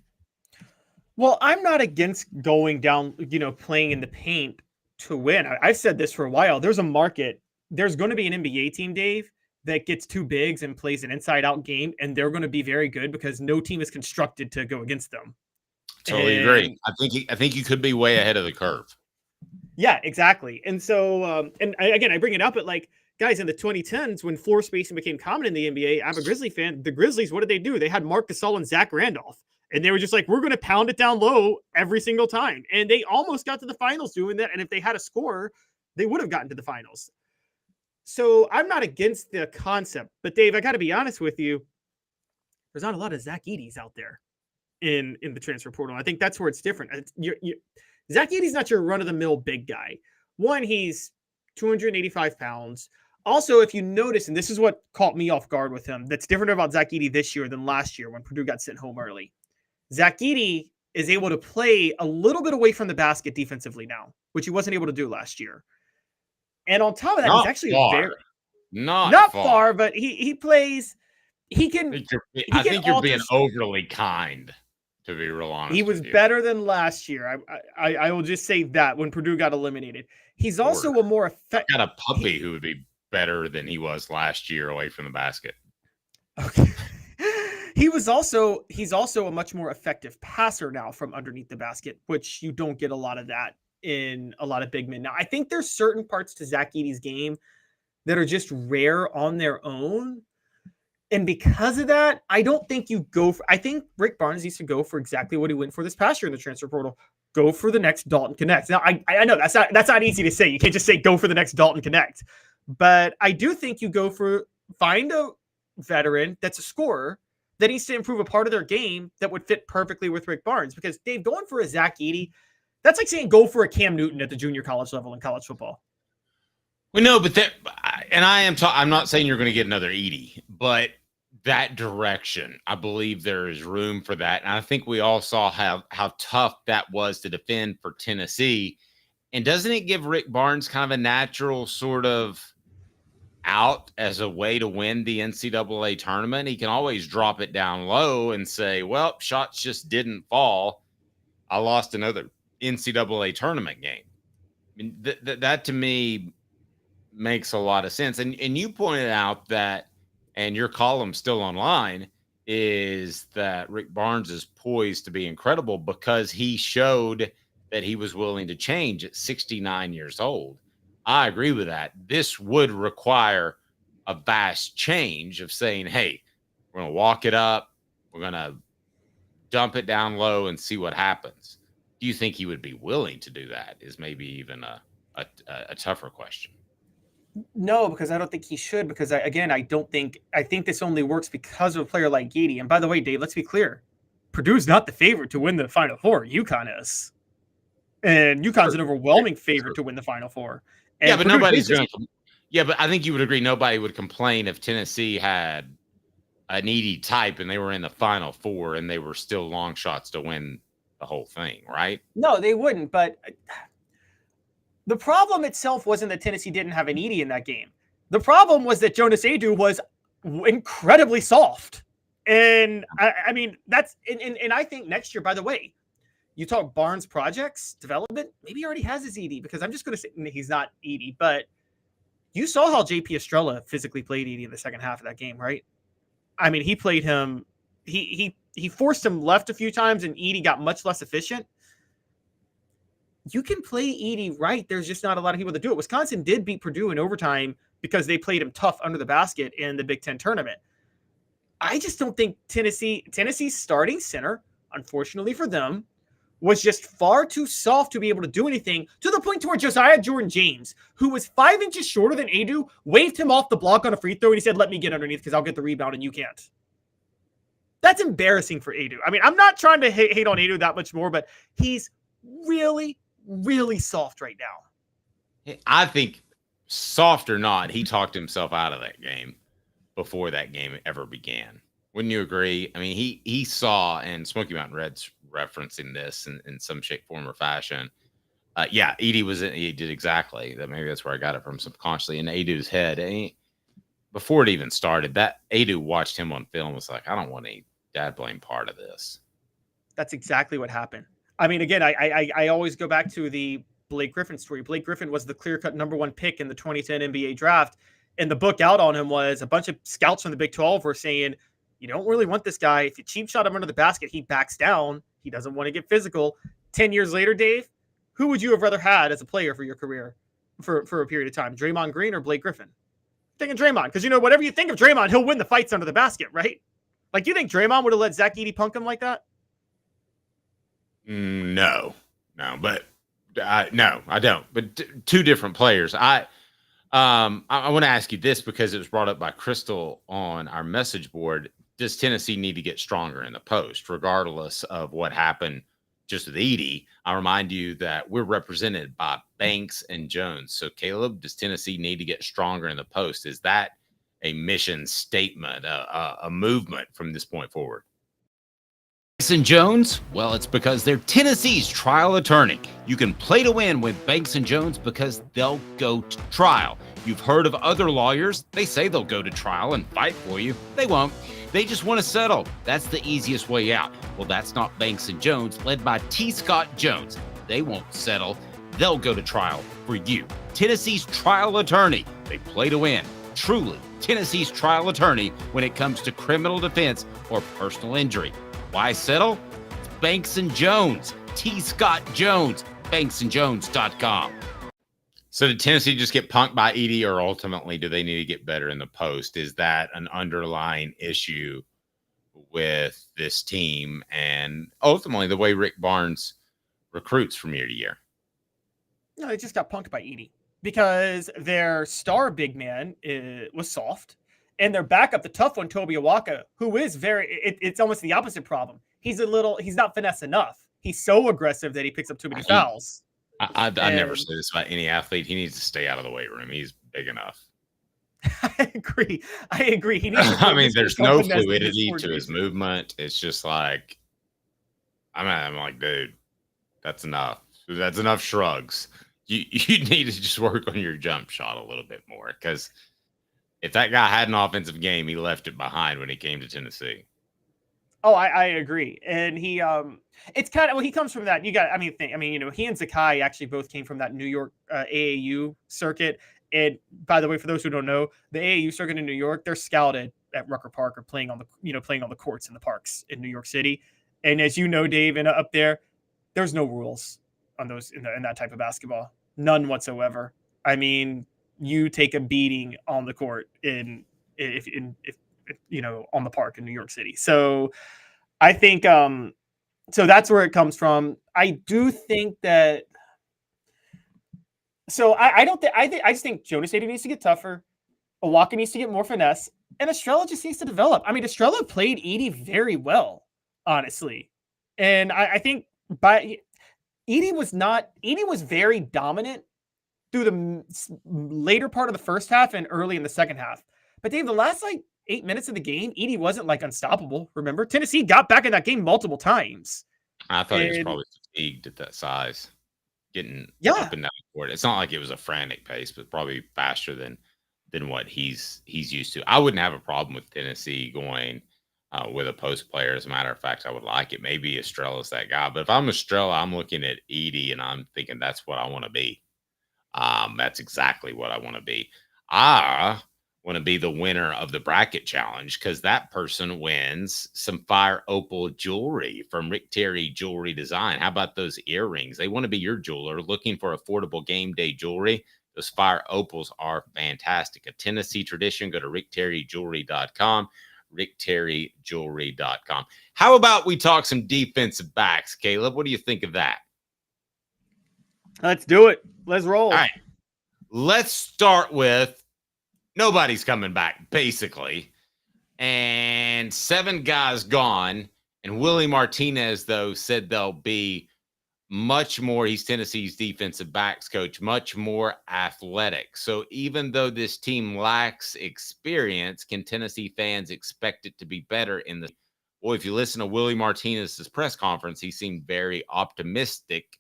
Well, I'm not against going down, playing in the paint to win. I've said this for a while. There's a market. There's going to be an NBA team, Dave, that gets two bigs and plays an inside-out game, and they're going to be very good because no team is constructed to go against them. Totally agree. I think you could be way ahead of the curve. Yeah, exactly. And so, again, I bring it up, but like, guys, in the 2010s, when floor spacing became common in the NBA, I'm a Grizzly fan. The Grizzlies, what did they do? They had Marc Gasol and Zach Randolph, and they were just like, we're going to pound it down low every single time. And they almost got to the finals doing that. And if they had a scorer, they would have gotten to the finals. So I'm not against the concept, but Dave, I got to be honest with you. There's not a lot of Zach Edeys out there in the transfer portal. I think that's where it's different. Zach Edey's not your run-of-the-mill big guy. One, he's 285 pounds. Also, if you notice, and this is what caught me off guard with him, that's different about Zach Edey this year than last year when Purdue got sent home early. Zach Edey is able to play a little bit away from the basket defensively now, which he wasn't able to do last year. And on top of that, he's actually not far, but he plays. He can. I think you're being overly kind, to be real honest. He was better than last year. I will just say that when Purdue got eliminated, he's also a more effective. Got a puppy who would be better than he was last year away from the basket. Okay. He's also a much more effective passer now from underneath the basket, which you don't get a lot of that in a lot of big men. Now, I think there's certain parts to Zach Edey's game that are just rare on their own. And because of that, I don't think you go for, I think Rick Barnes needs to go for exactly what he went for this past year in the transfer portal. Go for the next Dalton Connect. Now, I know that's not easy to say. You can't just say go for the next Dalton Connect. But I do think you find a veteran that's a scorer that needs to improve a part of their game that would fit perfectly with Rick Barnes. Because, Dave, going for a Zach Edey, that's like saying go for a Cam Newton at the junior college level in college football. Well, no, but I'm not saying you're going to get another Edey, but that direction, I believe there is room for that. And I think we all saw how tough that was to defend for Tennessee. And doesn't it give Rick Barnes kind of a natural sort of out as a way to win the NCAA tournament? He can always drop it down low and say, well, shots just didn't fall. I lost another NCAA tournament game. I mean, that to me makes a lot of sense. And you pointed out that, and your column still online, is that Rick Barnes is poised to be incredible because he showed that he was willing to change at 69 years old. I agree with that. This would require a vast change of saying, hey, we're going to walk it up. We're going to dump it down low and see what happens. Do you think he would be willing to do that is maybe even a tougher question. No, because I don't think he should. Because I think this only works because of a player like Edey. And by the way, Dave, let's be clear. Purdue's not the favorite to win the Final Four. UConn is. And UConn's an overwhelming favorite to win the Final Four. And yeah, but nobody's going to. Yeah, but I think you would agree nobody would complain if Tennessee had an Edey type and they were in the Final Four and they were still long shots to win the whole thing, right? No, they wouldn't. But the problem itself wasn't that Tennessee didn't have an Edey in that game. The problem was that Jonas Aidoo was incredibly soft. And I mean, that's and I think next year, by the way, you talk Barnes projects development, maybe he already has his Edey, because I'm just going to say he's not Edey, but you saw how JP Estrella physically played Edey in the second half of that game, right? I mean, he played him, he forced him left a few times and Edey got much less efficient. You can play Edey right. There's just not a lot of people that do it. Wisconsin did beat Purdue in overtime because they played him tough under the basket in the Big Ten tournament. I just don't think Tennessee's starting center, unfortunately for them, was just far too soft to be able to do anything, to the point to where Josiah Jordan-James, who was 5 inches shorter than Aidoo, waved him off the block on a free throw, and he said, let me get underneath because I'll get the rebound and you can't. That's embarrassing for Aidoo. I mean, I'm not trying to hate on Aidoo that much more, but he's really, really soft right now. I think, soft or not, he talked himself out of that game before that game ever began. Wouldn't you agree? I mean, he saw, and Smoky Mountain Red's referencing this in some shape, form, or fashion. Yeah, Edey he did exactly that. Maybe that's where I got it from subconsciously in Aidoo's head. And before it even started, that Aidoo watched him on film, was like, I don't want any dad blame part of this. That's exactly what happened. I mean, again, I always go back to the Blake Griffin's story. Blake Griffin was the clear-cut #1 pick in the 2010 NBA draft. And the book out on him was a bunch of scouts from the Big 12 were saying, you don't really want this guy. If you cheap shot him under the basket, he backs down. He doesn't want to get physical. 10 years later, Dave, who would you have rather had as a player for your career for a period of time? Draymond Green or Blake Griffin? I'm thinking Draymond, because, whatever you think of Draymond, he'll win the fights under the basket, right? Like, you think Draymond would have let Zach Edey punk him like that? No, but no, I don't. But two different players. I want to ask you this because it was brought up by Crystal on our message board. Does Tennessee need to get stronger in the post, regardless of what happened just with Edey? I remind you that we're represented by Banks and Jones. So, Caleb, does Tennessee need to get stronger in the post? Is that a mission statement, a movement from this point forward? Banks and Jones? Well, it's because they're Tennessee's trial attorney. You can play to win with Banks and Jones because they'll go to trial. You've heard of other lawyers. They say they'll go to trial and fight for you. They won't. They just want to settle. That's the easiest way out. Well, that's not Banks and Jones, led by T. Scott Jones. They won't settle. They'll go to trial for you. Tennessee's trial attorney. They play to win. Truly, Tennessee's trial attorney when it comes to criminal defense or personal injury. Why settle? It's Banks and Jones. T. Scott Jones. BanksandJones.com. So did Tennessee just get punked by Edey, or ultimately do they need to get better in the post? Is that an underlying issue with this team and ultimately the way Rick Barnes recruits from year to year? No, they just got punked by Edey because their star big man was soft, and their backup, the tough one, Toby Awaka, who is it's almost the opposite problem. He's not finesse enough. He's so aggressive that he picks up too many fouls. I never say this about any athlete. He needs to stay out of the weight room. He's big enough. I agree. He needs I mean, there's no fluidity to his movement. It's just like, I'm like, dude, that's enough. That's enough shrugs. You need to just work on your jump shot a little bit more, because if that guy had an offensive game, he left it behind when he came to Tennessee. Oh, I agree. And he it's kind of, he comes from that. He and Zakai actually both came from that New York AAU circuit. And by the way, for those who don't know, the AAU circuit in New York, they're scouted at Rucker Park or playing on the courts in the parks in New York City. And as you know, Dave, and up there's no rules on those in that type of basketball. None whatsoever. I mean, you take a beating on the court if on the park in New York City. So I think so that's where it comes from. I do think that. So I just think Jonas Edey needs to get tougher. Awaka needs to get more finesse, and Estrella just needs to develop. I mean, Estrella played Edey very well, honestly, and I think Edey was very dominant through the later part of the first half and early in the second half. But Dave, the last 8 minutes of the game, Edey wasn't unstoppable. Remember, Tennessee got back in that game multiple times. I thought he was probably fatigued at that size, getting up and down the court. It's not like it was a frantic pace, but probably faster than what he's used to. I wouldn't have a problem with Tennessee going with a post player. As a matter of fact, I would like it. Maybe Estrella's that guy. But if I'm Estrella, I'm looking at Edey and I'm thinking that's what I want to be. That's exactly what I want to be. I want to be the winner of the bracket challenge, because that person wins some Fire Opal jewelry from Rick Terry Jewelry Design. How about those earrings? They want to be your jeweler looking for affordable game day jewelry. Those Fire Opals are fantastic. A Tennessee tradition. Go to rickterryjewelry.com. rickterryjewelry.com. How about we talk some defensive backs, Caleb? What do you think of that? Let's do it. Let's roll. All right. Let's start with nobody's coming back, basically. And 7 guys gone. And Willie Martinez, though, said they'll be much more, he's Tennessee's defensive backs coach, much more athletic. So even though this team lacks experience, can Tennessee fans expect it to be better in the... Well, if you listen to Willie Martinez's press conference, he seemed very optimistic.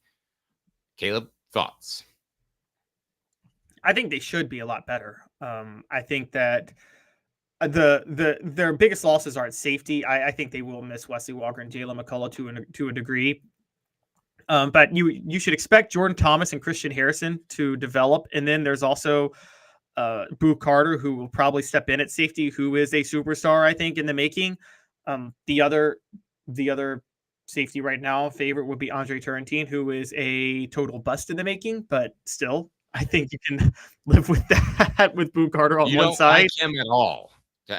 Caleb, thoughts? I think they should be a lot better. I think that their biggest losses are at safety. I think they will miss Wesley Walker and Jalen McCullough to a degree. But you should expect Jordan Thomas and Christian Harrison to develop. And then there's also Boo Carter, who will probably step in at safety, who is a superstar, I think, in the making. The other safety right now favorite would be Andre Turrentine, who is a total bust in the making, but still, I think you can live with that with Boo Carter on one side. Like him at all.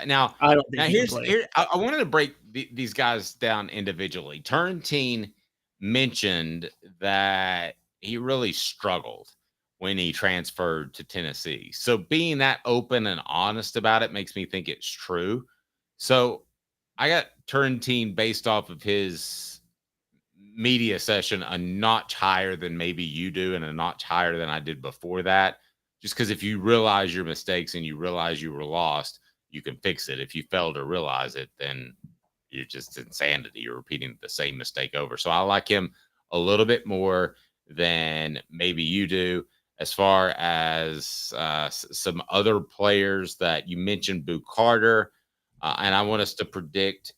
Now, I don't think I wanted to break these guys down individually. Turrentine mentioned that he really struggled when he transferred to Tennessee. So being that open and honest about it makes me think it's true. So I got Turrentine based off of his media session a notch higher than maybe you do and a notch higher than I did before that. Just because if you realize your mistakes and you realize you were lost, you can fix it. If you fail to realize it, then you're just insanity. You're repeating the same mistake over. So I like him a little bit more than maybe you do. As far as some other players that you mentioned, Boo Carter, and I want us to predict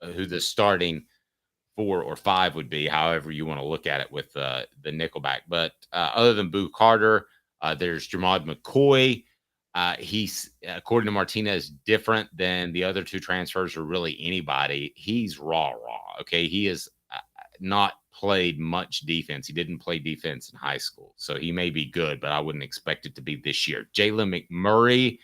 who the starting 4 or 5 would be, however you want to look at it with the nickelback. But other than Boo Carter, there's Jermod McCoy. He's, according to Martinez, different than the other 2 transfers or really anybody. He's raw. Okay, he is not played much defense. He didn't play defense in high school, so he may be good, but I wouldn't expect it to be this year. Jalen McMurray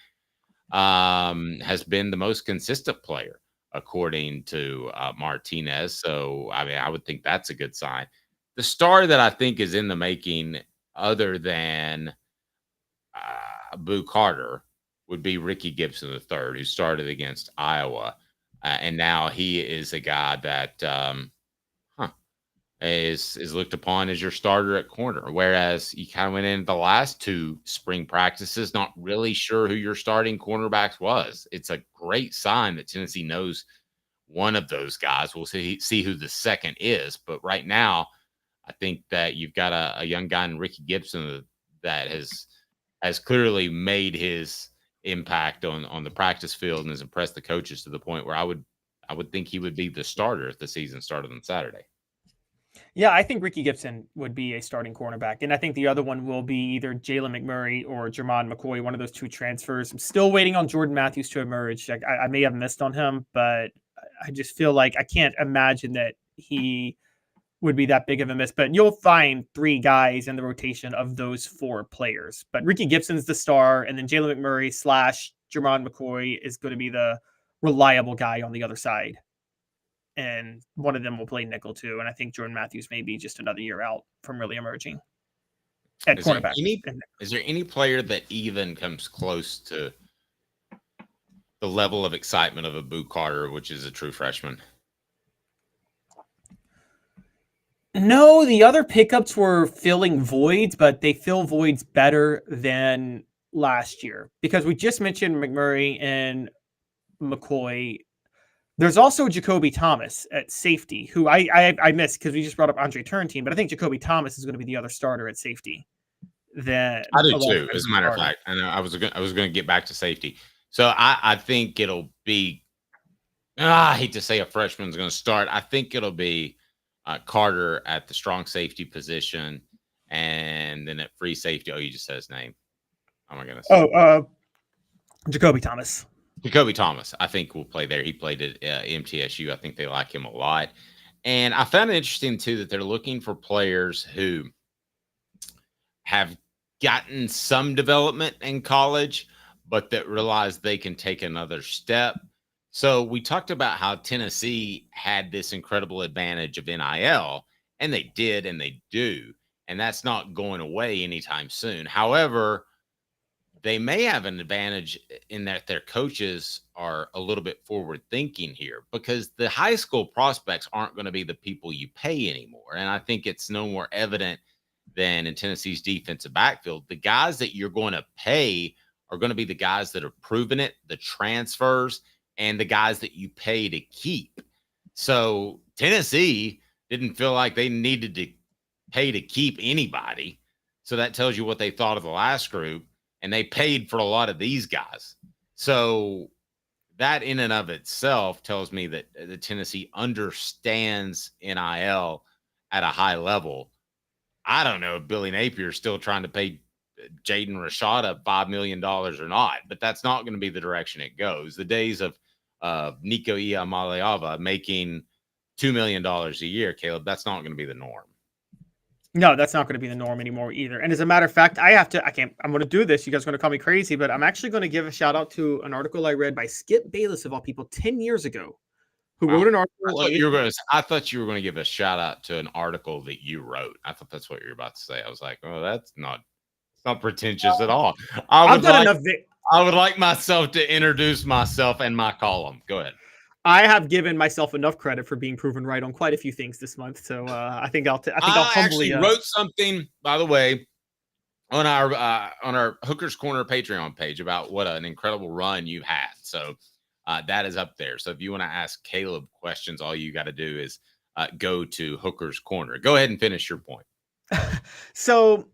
has been the most consistent player according to Martinez. So, I mean, I would think that's a good sign. The star that I think is in the making, other than Boo Carter, would be Ricky Gibson III, who started against Iowa. And now he is a guy that is looked upon as your starter at corner. Whereas you kind of went into the last 2 spring practices not really sure who your starting cornerbacks was. It's a great sign that Tennessee knows one of those guys. We'll see who the second is. But right now, I think that you've got a young guy in Ricky Gibson that has clearly made his impact on the practice field and has impressed the coaches to the point where I would think he would be the starter if the season started on Saturday. Yeah, I think Ricky Gibson would be a starting cornerback. And I think the other one will be either Jalen McMurray or Jermod McCoy, one of those 2 transfers. I'm still waiting on Jordan Matthews to emerge. I may have missed on him, but I just feel like I can't imagine that he would be that big of a miss. But you'll find 3 guys in the rotation of those 4 players. But Ricky Gibson's the star, and then Jalen McMurray / Jermod McCoy is going to be the reliable guy on the other side. And one of them will play nickel too. And I think Jordan Matthews may be just another year out from really emerging at cornerback. Is there any player that even comes close to the level of excitement of a Boo Carter, which is a true freshman? No, the other pickups were filling voids, but they fill voids better than last year because we just mentioned McMurray and McCoy. There's also Jacoby Thomas at safety, who I missed because we just brought up Andre Turrentine, but I think Jacoby Thomas is going to be the other starter at safety. I do too, as a matter of fact. And I was going to get back to safety. So I think it'll be. I hate to say a freshman's going to start. I think it'll be Carter at the strong safety position, and then at free safety. Oh, you just said his name. Oh my goodness. Jacoby Thomas. Jacoby Thomas, I think, will play there. He played at MTSU. I think they like him a lot. And I found it interesting, too, that they're looking for players who have gotten some development in college, but that realize they can take another step. So we talked about how Tennessee had this incredible advantage of NIL, and they did and they do. And that's not going away anytime soon. However, they may have an advantage in that their coaches are a little bit forward thinking here because the high school prospects aren't going to be the people you pay anymore. And I think it's no more evident than in Tennessee's defensive backfield. The guys that you're going to pay are going to be the guys that have proven it, the transfers, and the guys that you pay to keep. So Tennessee didn't feel like they needed to pay to keep anybody. So that tells you what they thought of the last group. And they paid for a lot of these guys. So that in and of itself tells me that the Tennessee understands NIL at a high level. I don't know if Billy Napier's still trying to pay Jaden Rashada $5 million or not, but that's not going to be the direction it goes. The days of Nico Iamaleava making $2 million a year, Caleb, that's not going to be the norm. No, that's not going to be the norm anymore either. And as a matter of fact, I'm going to do this. You guys are going to call me crazy, but I'm actually going to give a shout out to an article I read by Skip Bayless, of all people, 10 years ago, who wrote an article. I thought you were going to give a shout out to an article that you wrote. I thought that's what you were about to say. I was like, oh, that's not pretentious at all. I would like myself to introduce myself and my column. Go ahead. I have given myself enough credit for being proven right on quite a few things this month, so I think I'll humbly. I wrote something, by the way, on our Hooker's Corner Patreon page about what an incredible run you've had. So that is up there. So if you want to ask Caleb questions, all you got to do is go to Hooker's Corner. Go ahead and finish your point. So,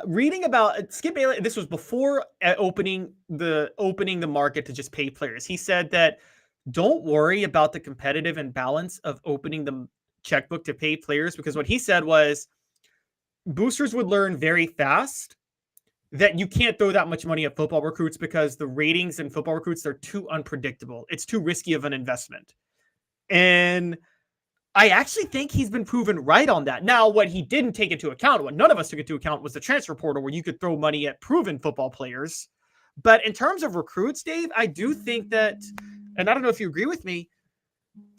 reading about Skip Bayless, this was before opening the market to just pay players. He said that, don't worry about the competitive imbalance of opening the checkbook to pay players, because what he said was boosters would learn very fast that you can't throw that much money at football recruits because the ratings in football recruits are too unpredictable. It's too risky of an investment. And I actually think he's been proven right on that. Now, what he didn't take into account, what none of us took into account, was the transfer portal, where you could throw money at proven football players. But in terms of recruits, Dave, I do think that, and I don't know if you agree with me,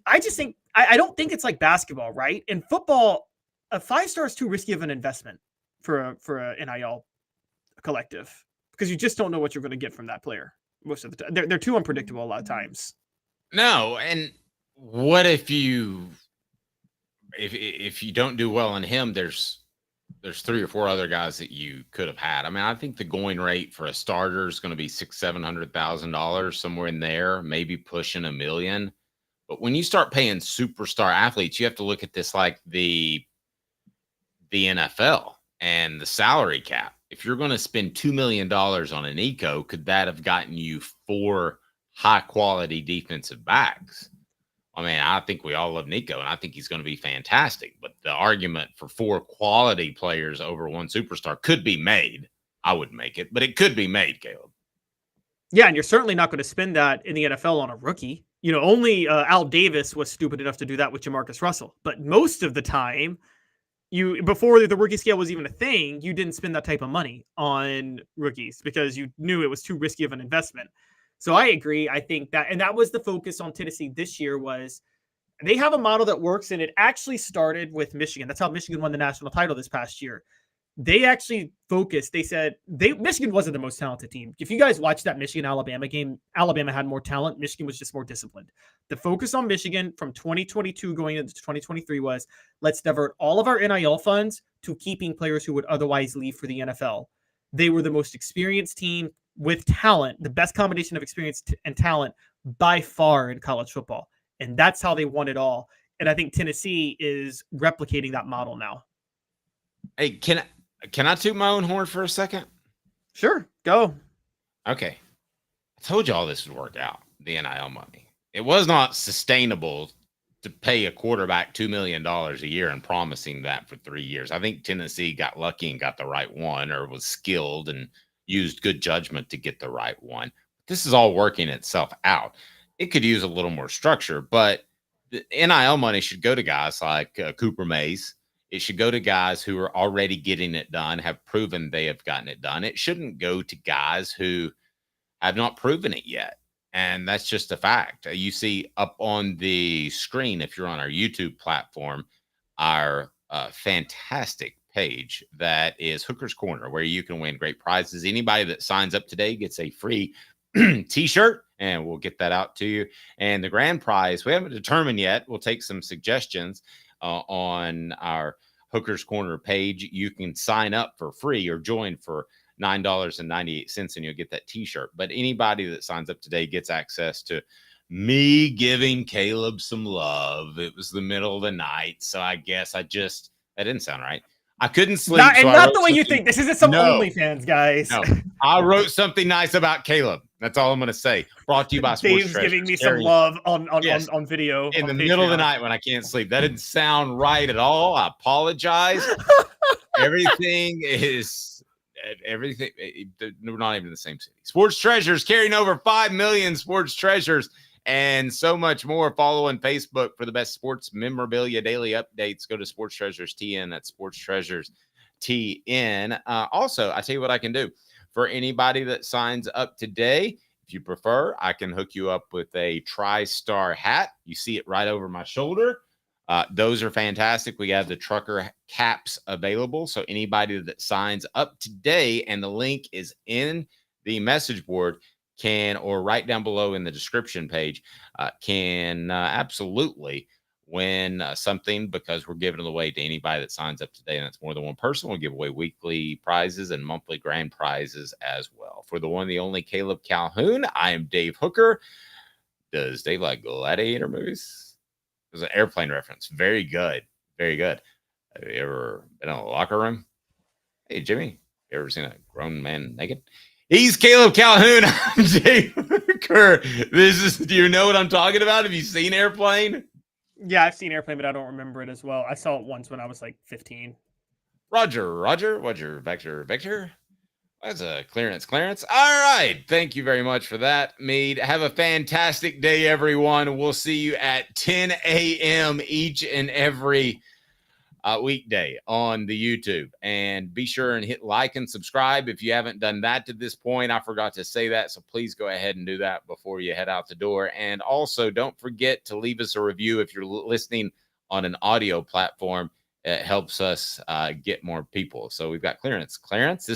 I just think, I don't think it's like basketball, right? In football, a 5-star is too risky of an investment for a NIL collective, because you just don't know what you're going to get from that player most of the time. They're too unpredictable a lot of times. No, and what if you don't do well on him, there's 3 or 4 other guys that you could have had. I mean, I think the going rate for a starter is going to be $600,000-$700,000, somewhere in there, maybe pushing $1 million. But when you start paying superstar athletes, you have to look at this like the NFL and the salary cap. If you're going to spend $2 million on an Nico, could that have gotten you 4 high-quality defensive backs? I mean, I think we all love Nico, and I think he's going to be fantastic. But the argument for 4 quality players over 1 superstar could be made. I wouldn't make it, but it could be made, Caleb. Yeah, and you're certainly not going to spend that in the NFL on a rookie. You know, only Al Davis was stupid enough to do that with Jamarcus Russell. But most of the time, before the rookie scale was even a thing, you didn't spend that type of money on rookies because you knew it was too risky of an investment. So I agree. I think that was the focus on Tennessee this year, was they have a model that works, and it actually started with Michigan. That's how Michigan won the national title this past year. They actually focused. They said Michigan wasn't the most talented team. If you guys watched that Michigan-Alabama game, Alabama had more talent. Michigan was just more disciplined. The focus on Michigan from 2022 going into 2023 was, let's divert all of our NIL funds to keeping players who would otherwise leave for the NFL. They were the most experienced team with talent, the best combination of experience and talent by far in college football. And that's how they won it all. And I think Tennessee is replicating that model now. Hey, can I toot my own horn for a second? Sure, go. Okay. I told you all this would work out, the NIL money. It was not sustainable to pay a quarterback $2 million a year and promising that for 3 years. I think Tennessee got lucky and got the right one, or was skilled and used good judgment to get the right one. This is all working itself out. It could use a little more structure, but the NIL money should go to guys like Cooper Mays. It should go to guys who are already getting it done, have proven they have gotten it done. It shouldn't go to guys who have not proven it yet. And that's just a fact. You see up on the screen, if you're on our YouTube platform, our fantastic page that is Hooker's Corner, where you can win great prizes. Anybody that signs up today gets a free t-shirt, and we'll get that out to you. And the grand prize, we haven't determined yet. We'll take some suggestions on our Hooker's Corner page. You can sign up for free or join for $9.98, and you'll get that t-shirt. But anybody that signs up today gets access to me giving Caleb some love. It was the middle of the night, so I guess that didn't sound right. I couldn't sleep. Not the way you think. This isn't some OnlyFans, guys. No, I wrote something nice about Caleb. That's all I'm going to say. Brought to you by Sports Dave's Treasures. giving me some love on video. In on the middle of the Patreon. night when I can't sleep. That didn't sound right at all. I apologize. Everything. We're not even in the same city. Sports Treasures carrying over 5 million sports treasures and so much more. Follow on Facebook for the best sports memorabilia daily updates. Go to Sports Treasures TN. That's Sports Treasures TN. Also, I tell you what I can do for anybody that signs up today. If you prefer, I can hook you up with a TriStar hat. You see it right over my shoulder. Those are fantastic. We have the trucker caps available. So anybody that signs up today, and the link is in the message board, or right down below in the description page, can absolutely win something, because we're giving it away to anybody that signs up today. And that's more than one person. We'll give away weekly prizes and monthly grand prizes as well. For the one, the only Caleb Calhoun, I am Dave Hooker. Does Dave like gladiator movies? It was an airplane reference. Very good. Very good. Have you ever been in a locker room? Hey, Jimmy, you ever seen a grown man naked? He's Caleb Calhoun. I'm Dave Hooker. Do you know what I'm talking about? Have you seen Airplane? Yeah, I've seen Airplane, but I don't remember it as well. I saw it once when I was like 15. Roger. Vector. That's a clearance. All right. Thank you very much for that, Mead. Have a fantastic day, everyone. We'll see you at 10 a.m. each and every weekday on the YouTube. And be sure and hit like and subscribe if you haven't done that to this point. I forgot to say that, so please go ahead and do that before you head out the door. And also, don't forget to leave us a review if you're listening on an audio platform. It helps us get more people. So we've got Clarence. This